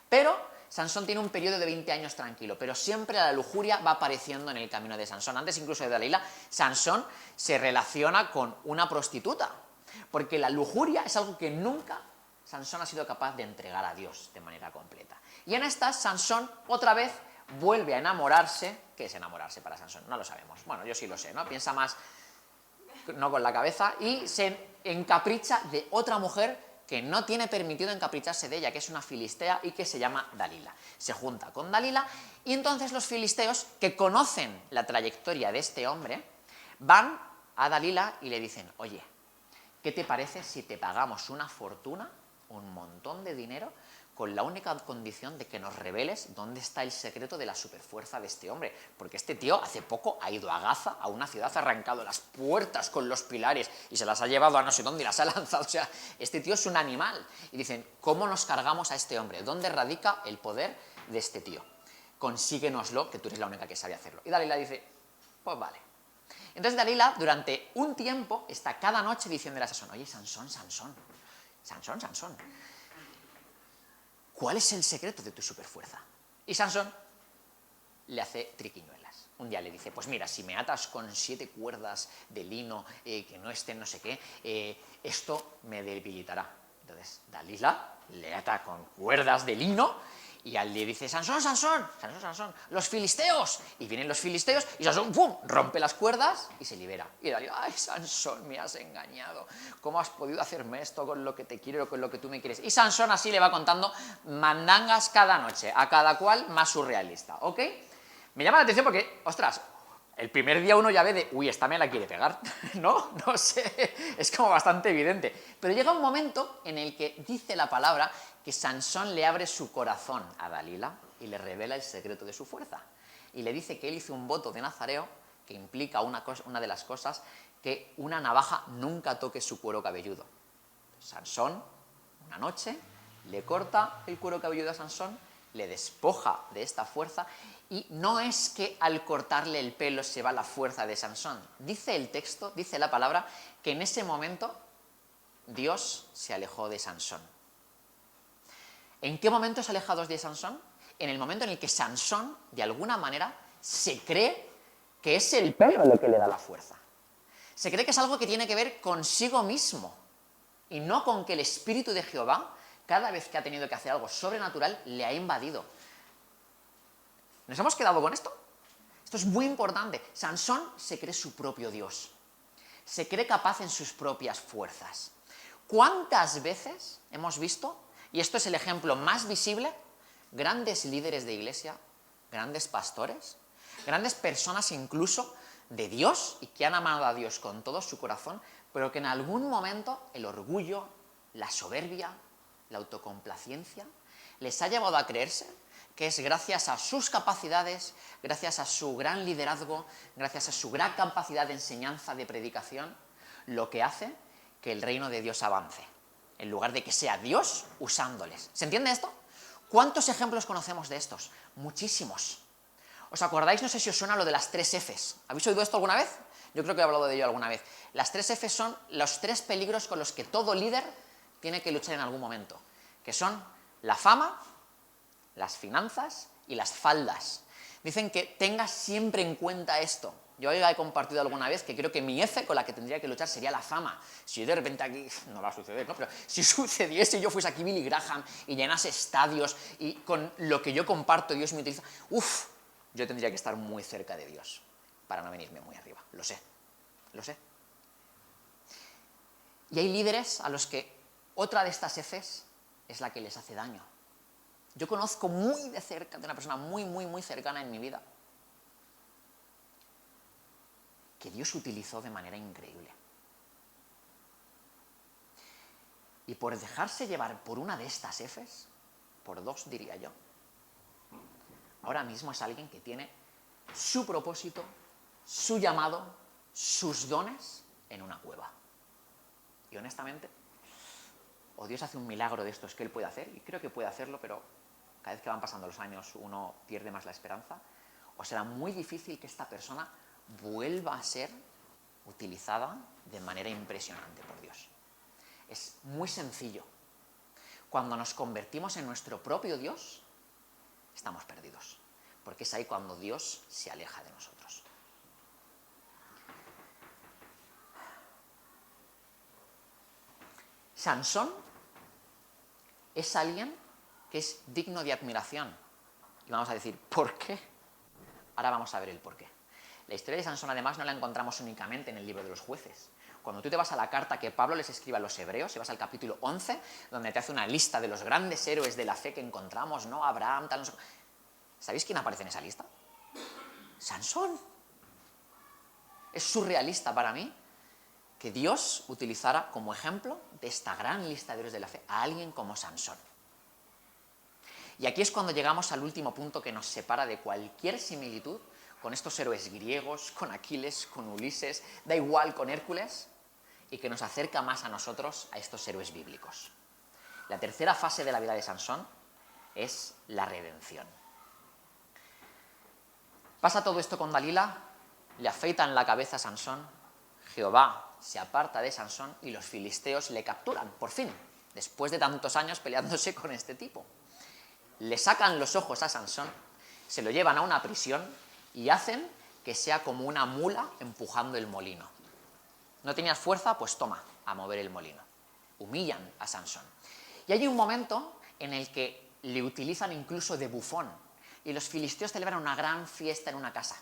Pero Sansón tiene un periodo de 20 años tranquilo, pero siempre la lujuria va apareciendo en el camino de Sansón. Antes incluso de Dalila, Sansón se relaciona con una prostituta, porque la lujuria es algo que nunca Sansón ha sido capaz de entregar a Dios de manera completa. Y en estas, Sansón otra vez vuelve a enamorarse. ¿Qué es enamorarse para Sansón? No lo sabemos. Bueno, yo sí lo sé, ¿no? Piensa más no con la cabeza y se encapricha de otra mujer que no tiene permitido encapricharse de ella, que es una filistea y que se llama Dalila. Se junta con Dalila y entonces los filisteos, que conocen la trayectoria de este hombre, van a Dalila y le dicen, oye, ¿qué te parece si te pagamos una fortuna, un montón de dinero, con la única condición de que nos reveles dónde está el secreto de la superfuerza de este hombre? Porque este tío hace poco ha ido a Gaza, a una ciudad, ha arrancado las puertas con los pilares y se las ha llevado a no sé dónde y las ha lanzado. O sea, este tío es un animal. Y dicen, ¿cómo nos cargamos a este hombre? ¿Dónde radica el poder de este tío. Consíguenoslo, que tú eres la única que sabe hacerlo. Y Dalila dice, pues vale. Entonces Dalila, durante un tiempo, está cada noche diciéndole a Sansón, oye, Sansón, ¿cuál es el secreto de tu superfuerza? Y Sansón le hace triquiñuelas. Un día le dice, pues mira, si me atas con 7 cuerdas de lino que no estén no sé qué, esto me debilitará. Entonces Dalila le ata con cuerdas de lino y al le dice, Sansón, los filisteos. Y vienen los filisteos y Sansón, ¡pum!, rompe las cuerdas y se libera. Y Dalila, ay, Sansón, me has engañado. ¿Cómo has podido hacerme esto con lo que te quiero, con lo que tú me quieres? Y Sansón así le va contando mandangas cada noche, a cada cual más surrealista, ¿ok? Me llama la atención porque, ostras, el primer día uno ya ve de, uy, esta me la quiere pegar, ¿no? No sé, es como bastante evidente. Pero llega un momento en el que dice la palabra que Sansón le abre su corazón a Dalila y le revela el secreto de su fuerza. Y le dice que él hizo un voto de nazareo que implica una de las cosas, que una navaja nunca toque su cuero cabelludo. Sansón, una noche, le corta el cuero cabelludo a Sansón, le despoja de esta fuerza, y no es que al cortarle el pelo se va la fuerza de Sansón. Dice el texto, dice la palabra, que en ese momento Dios se alejó de Sansón. ¿En qué momento se aleja Dios de Sansón? En el momento en el que Sansón, de alguna manera, se cree que es el pelo lo que le da la fuerza. Se cree que es algo que tiene que ver consigo mismo, y no con que el Espíritu de Jehová, cada vez que ha tenido que hacer algo sobrenatural, le ha invadido. ¿Nos hemos quedado con esto? Esto es muy importante. Sansón se cree su propio Dios. Se cree capaz en sus propias fuerzas. ¿Cuántas veces hemos visto, y esto es el ejemplo más visible, grandes líderes de iglesia, grandes pastores, grandes personas incluso de Dios y que han amado a Dios con todo su corazón, pero que en algún momento el orgullo, la soberbia, la autocomplacencia les ha llevado a creerse que es gracias a sus capacidades, gracias a su gran liderazgo, gracias a su gran capacidad de enseñanza, de predicación, lo que hace que el reino de Dios avance, en lugar de que sea Dios usándoles. ¿Se entiende esto? ¿Cuántos ejemplos conocemos de estos? Muchísimos. ¿Os acordáis? No sé si os suena lo de las 3 Fs. ¿Habéis oído esto alguna vez? Yo creo que he hablado de ello alguna vez. Las 3 Fs son los 3 peligros con los que todo líder tiene que luchar en algún momento, que son la fama, las finanzas y las faldas. Dicen que tengas siempre en cuenta esto. Yo ya he compartido alguna vez que creo que mi F con la que tendría que luchar sería la fama. Si yo de repente aquí, no va a suceder, ¿no? Pero si sucediese y yo fuese aquí Billy Graham y llenase estadios y con lo que yo comparto Dios me utiliza, yo tendría que estar muy cerca de Dios para no venirme muy arriba. Lo sé. Y hay líderes a los que otra de estas Fs es la que les hace daño. Yo conozco muy de cerca de una persona muy cercana en mi vida que Dios utilizó de manera increíble. Y por dejarse llevar por una de estas Fs, por 2 diría yo, ahora mismo es alguien que tiene su propósito, su llamado, sus dones en una cueva. Y honestamente, o Dios hace un milagro de estos que Él puede hacer, y creo que puede hacerlo, pero cada vez que van pasando los años uno pierde más la esperanza, o será muy difícil que esta persona vuelva a ser utilizada de manera impresionante por Dios. Es muy sencillo. Cuando nos convertimos en nuestro propio Dios, estamos perdidos, porque es ahí cuando Dios se aleja de nosotros. Sansón es alguien que es digno de admiración. Y vamos a decir, ¿por qué? Ahora vamos a ver el por qué. La historia de Sansón, además, no la encontramos únicamente en el libro de los Jueces. Cuando tú te vas a la carta que Pablo les escribe a los hebreos, y vas al capítulo 11, donde te hace una lista de los grandes héroes de la fe que encontramos, ¿no? Abraham, tal, no sé. ¿Sabéis quién aparece en esa lista? Sansón. Es surrealista para mí que Dios utilizara como ejemplo de esta gran lista de héroes de la fe a alguien como Sansón. Y aquí es cuando llegamos al último punto que nos separa de cualquier similitud con estos héroes griegos, con Aquiles, con Ulises, da igual, con Hércules, y que nos acerca más a nosotros, a estos héroes bíblicos. La tercera fase de la vida de Sansón es la redención. Pasa todo esto con Dalila, le afeitan la cabeza a Sansón, Jehová se aparta de Sansón y los filisteos le capturan, por fin, después de tantos años peleándose con este tipo. Le sacan los ojos a Sansón, se lo llevan a una prisión y hacen que sea como una mula empujando el molino. ¿No tenías fuerza? Pues toma, a mover el molino. Humillan a Sansón. Y hay un momento en el que le utilizan incluso de bufón y los filisteos celebran una gran fiesta en una casa.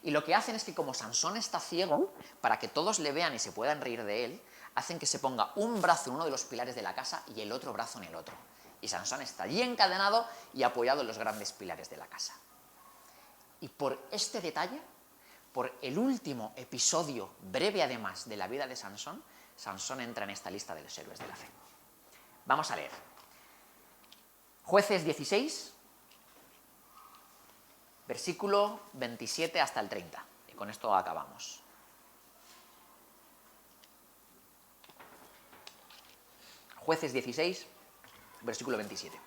Y lo que hacen es que como Sansón está ciego, para que todos le vean y se puedan reír de él, hacen que se ponga un brazo en uno de los pilares de la casa y el otro brazo en el otro. Y Sansón está allí encadenado y apoyado en los grandes pilares de la casa. Y por este detalle, por el último episodio, breve además, de la vida de Sansón, Sansón entra en esta lista de los héroes de la fe. Vamos a leer. Jueces 16, versículo 27 hasta el 30. Y con esto acabamos. Jueces 16, versículo 27.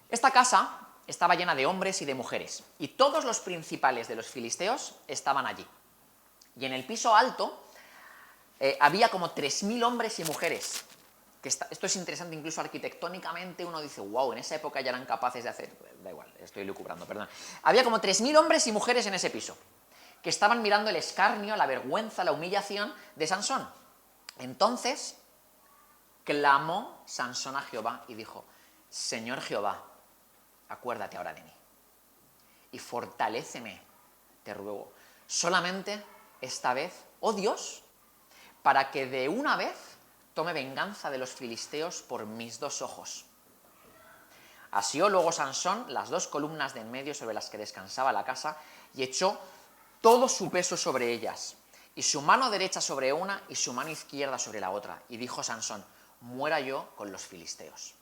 Esta casa estaba llena de hombres y de mujeres, y todos los principales de los filisteos estaban allí. Y en el piso alto había como 3.000 hombres y mujeres. Esto es interesante, incluso arquitectónicamente uno dice, wow, en esa época ya eran capaces de hacer... Da igual, estoy lucubrando, perdón. Había como 3.000 hombres y mujeres en ese piso, que estaban mirando el escarnio, la vergüenza, la humillación de Sansón. Entonces clamó Sansón a Jehová y dijo, Señor Jehová, acuérdate ahora de mí y fortaléceme, te ruego, solamente esta vez, oh Dios, para que de una vez tome venganza de los filisteos por mis 2 ojos. Asió luego Sansón las 2 columnas de en medio sobre las que descansaba la casa y echó todo su peso sobre ellas, y su mano derecha sobre una y su mano izquierda sobre la otra. Y dijo Sansón, muera yo con los filisteos.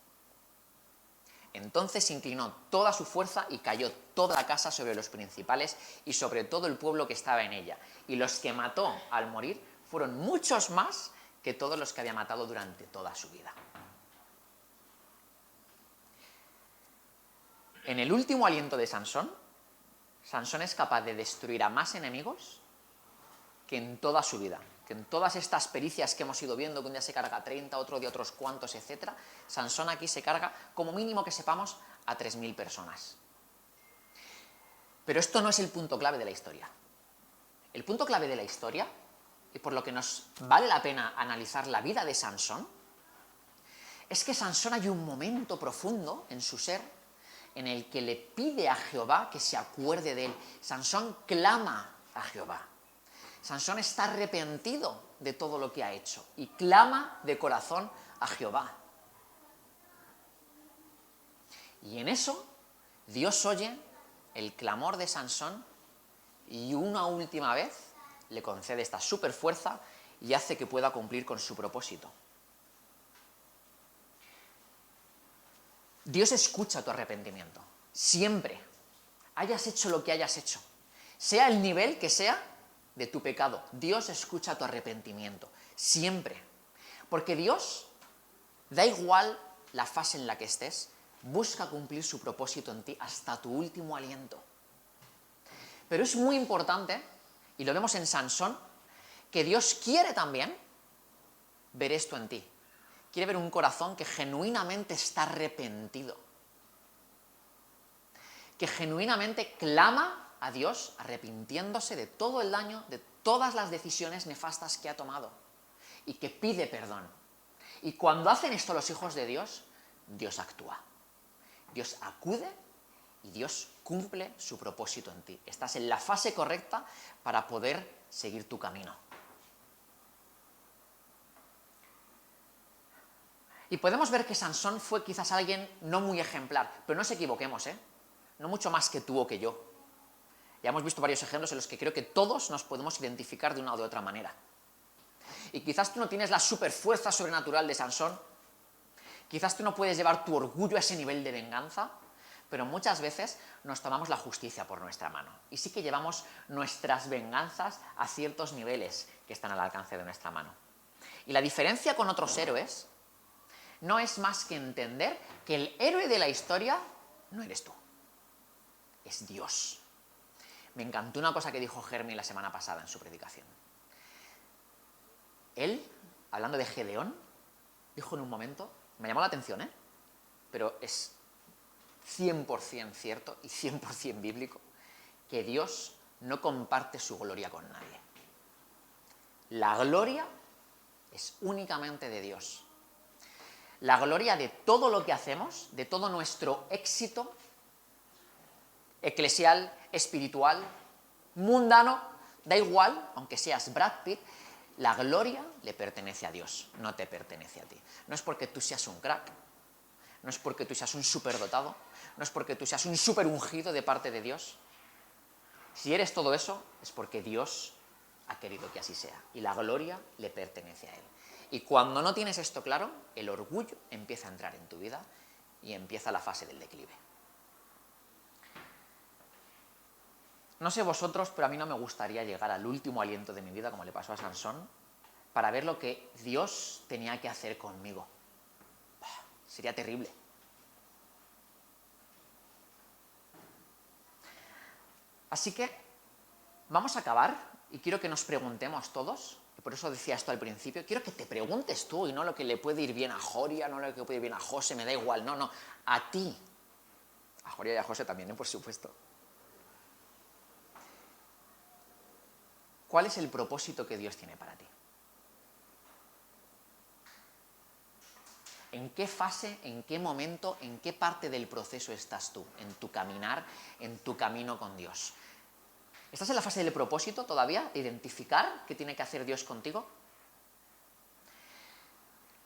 Entonces se inclinó toda su fuerza y cayó toda la casa sobre los principales y sobre todo el pueblo que estaba en ella. Y los que mató al morir fueron muchos más que todos los que había matado durante toda su vida. En el último aliento de Sansón, Sansón es capaz de destruir a más enemigos que en toda su vida. Que en todas estas pericias que hemos ido viendo, que un día se carga 30, otro día otros cuantos, etc., Sansón aquí se carga, como mínimo que sepamos, a 3.000 personas. Pero esto no es el punto clave de la historia. El punto clave de la historia, y por lo que nos vale la pena analizar la vida de Sansón, es que Sansón hay un momento profundo en su ser en el que le pide a Jehová que se acuerde de él. Sansón clama a Jehová. Sansón está arrepentido de todo lo que ha hecho y clama de corazón a Jehová. Y en eso Dios oye el clamor de Sansón y una última vez le concede esta superfuerza y hace que pueda cumplir con su propósito. Dios escucha tu arrepentimiento, siempre, hayas hecho lo que hayas hecho, sea el nivel que sea de tu pecado. Dios escucha tu arrepentimiento, siempre. Porque Dios, da igual la fase en la que estés, busca cumplir su propósito en ti hasta tu último aliento. Pero es muy importante, y lo vemos en Sansón, que Dios quiere también ver esto en ti. Quiere ver un corazón que genuinamente está arrepentido. Que genuinamente clama a Dios arrepintiéndose de todo el daño, de todas las decisiones nefastas que ha tomado y que pide perdón. Y cuando hacen esto los hijos de Dios, Dios actúa. Dios acude y Dios cumple su propósito en ti. Estás en la fase correcta para poder seguir tu camino. Y podemos ver que Sansón fue quizás alguien no muy ejemplar, pero no nos equivoquemos, no mucho más que tú o que yo. Ya hemos visto varios ejemplos en los que creo que todos nos podemos identificar de una o de otra manera. Y quizás tú no tienes la superfuerza sobrenatural de Sansón, quizás tú no puedes llevar tu orgullo a ese nivel de venganza, pero muchas veces nos tomamos la justicia por nuestra mano. Y sí que llevamos nuestras venganzas a ciertos niveles que están al alcance de nuestra mano. Y la diferencia con otros héroes no es más que entender que el héroe de la historia no eres tú, es Dios. Me encantó una cosa que dijo Jeremy la semana pasada en su predicación. Él, hablando de Gedeón, dijo en un momento, me llamó la atención, pero es 100% cierto y 100% bíblico, que Dios no comparte su gloria con nadie. La gloria es únicamente de Dios. La gloria de todo lo que hacemos, de todo nuestro éxito eclesial, espiritual, mundano, da igual, aunque seas Brad Pitt, la gloria le pertenece a Dios, no te pertenece a ti. No es porque tú seas un crack, no es porque tú seas un superdotado, no es porque tú seas un super ungido de parte de Dios. Si eres todo eso, es porque Dios ha querido que así sea, y la gloria le pertenece a Él. Y cuando no tienes esto claro, el orgullo empieza a entrar en tu vida y empieza la fase del declive. No sé vosotros, pero a mí no me gustaría llegar al último aliento de mi vida, como le pasó a Sansón, para ver lo que Dios tenía que hacer conmigo. Sería terrible. Así que vamos a acabar y quiero que nos preguntemos todos, y por eso decía esto al principio, quiero que te preguntes tú y no lo que le puede ir bien a Joria, no lo que puede ir bien a José, me da igual, no, a ti. A Joria y a José también, por supuesto. ¿Cuál es el propósito que Dios tiene para ti? ¿En qué fase, en qué momento, en qué parte del proceso estás tú, en tu caminar, en tu camino con Dios? ¿Estás en la fase del propósito todavía, de identificar qué tiene que hacer Dios contigo?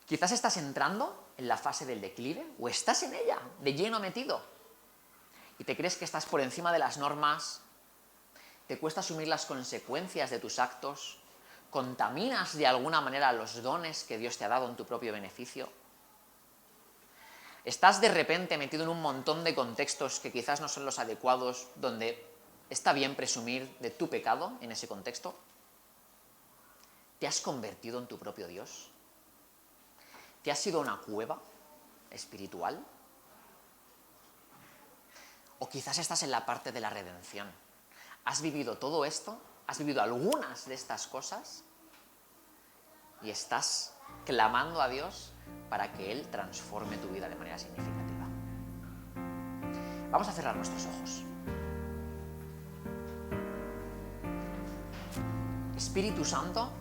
Quizás estás entrando en la fase del declive, o estás en ella, de lleno metido, y te crees que estás por encima de las normas, te cuesta asumir las consecuencias de tus actos, contaminas de alguna manera los dones que Dios te ha dado en tu propio beneficio. Estás de repente metido en un montón de contextos que quizás no son los adecuados, donde está bien presumir de tu pecado en ese contexto. ¿Te has convertido en tu propio Dios? ¿Te has ido a una cueva espiritual? O quizás estás en la parte de la redención. ¿Has vivido todo esto? ¿Has vivido algunas de estas cosas? Y estás clamando a Dios para que Él transforme tu vida de manera significativa. Vamos a cerrar nuestros ojos. Espíritu Santo,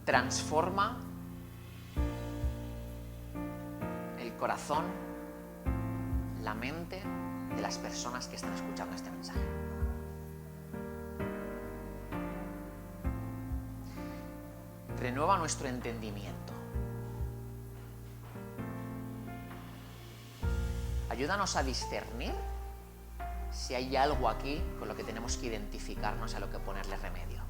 transforma el corazón, la mente de las personas que están escuchando este mensaje. Renueva nuestro entendimiento. Ayúdanos a discernir si hay algo aquí con lo que tenemos que identificarnos, a lo que ponerle remedio.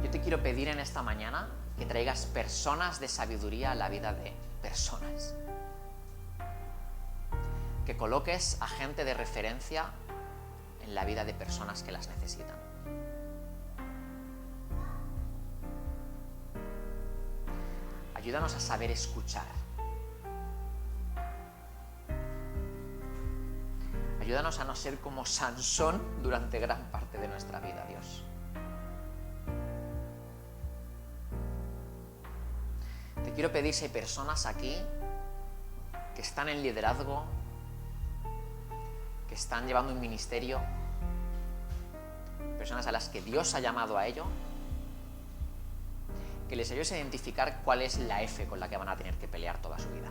Yo te quiero pedir en esta mañana que traigas personas de sabiduría a la vida de personas. Que coloques a gente de referencia en la vida de personas que las necesitan. Ayúdanos a saber escuchar. Ayúdanos a no ser como Sansón durante gran parte de nuestra vida, Dios. Te quiero pedir si hay personas aquí que están en liderazgo, que están llevando un ministerio, personas a las que Dios ha llamado a ello, que les ayudes a identificar cuál es la F con la que van a tener que pelear toda su vida.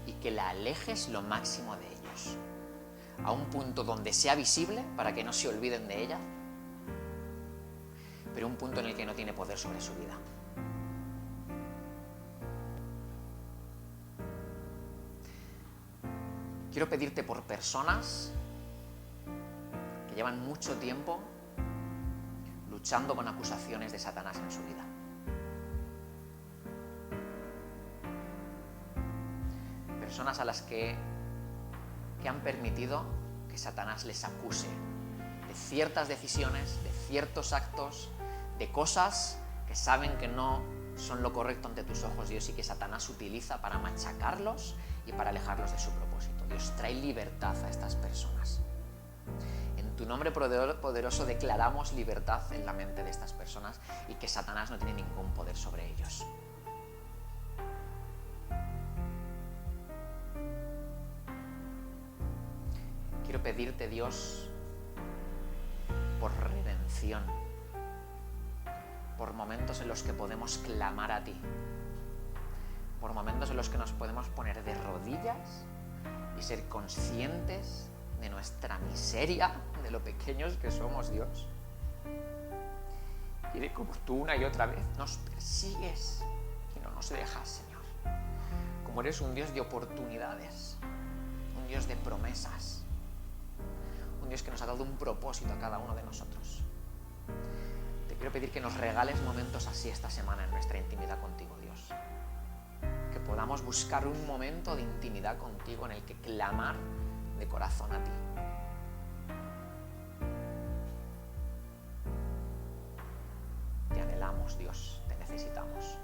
Y que la alejes lo máximo de ellos, a un punto donde sea visible para que no se olviden de ella, pero un punto en el que no tiene poder sobre su vida. Quiero pedirte por personas que llevan mucho tiempo luchando con acusaciones de Satanás en su vida. Personas a las que han permitido que Satanás les acuse de ciertas decisiones, de ciertos actos, de cosas que saben que no son lo correcto ante tus ojos, Dios, y que Satanás utiliza para machacarlos y para alejarlos de su propósito. Dios, trae libertad a estas personas. En tu nombre poderoso declaramos libertad en la mente de estas personas y que Satanás no tiene ningún poder sobre ellos. Quiero pedirte, Dios, por redención, por momentos en los que podemos clamar a ti, por momentos en los que nos podemos poner de rodillas y ser conscientes de nuestra miseria, de lo pequeños que somos, Dios. Y de cómo tú una y otra vez nos persigues y no nos dejas, Señor. Como eres un Dios de oportunidades, un Dios de promesas, un Dios que nos ha dado un propósito a cada uno de nosotros. Te quiero pedir que nos regales momentos así esta semana en nuestra intimidad contigo, Dios. Que podamos buscar un momento de intimidad contigo en el que clamar de corazón a ti. Te anhelamos, Dios, te necesitamos.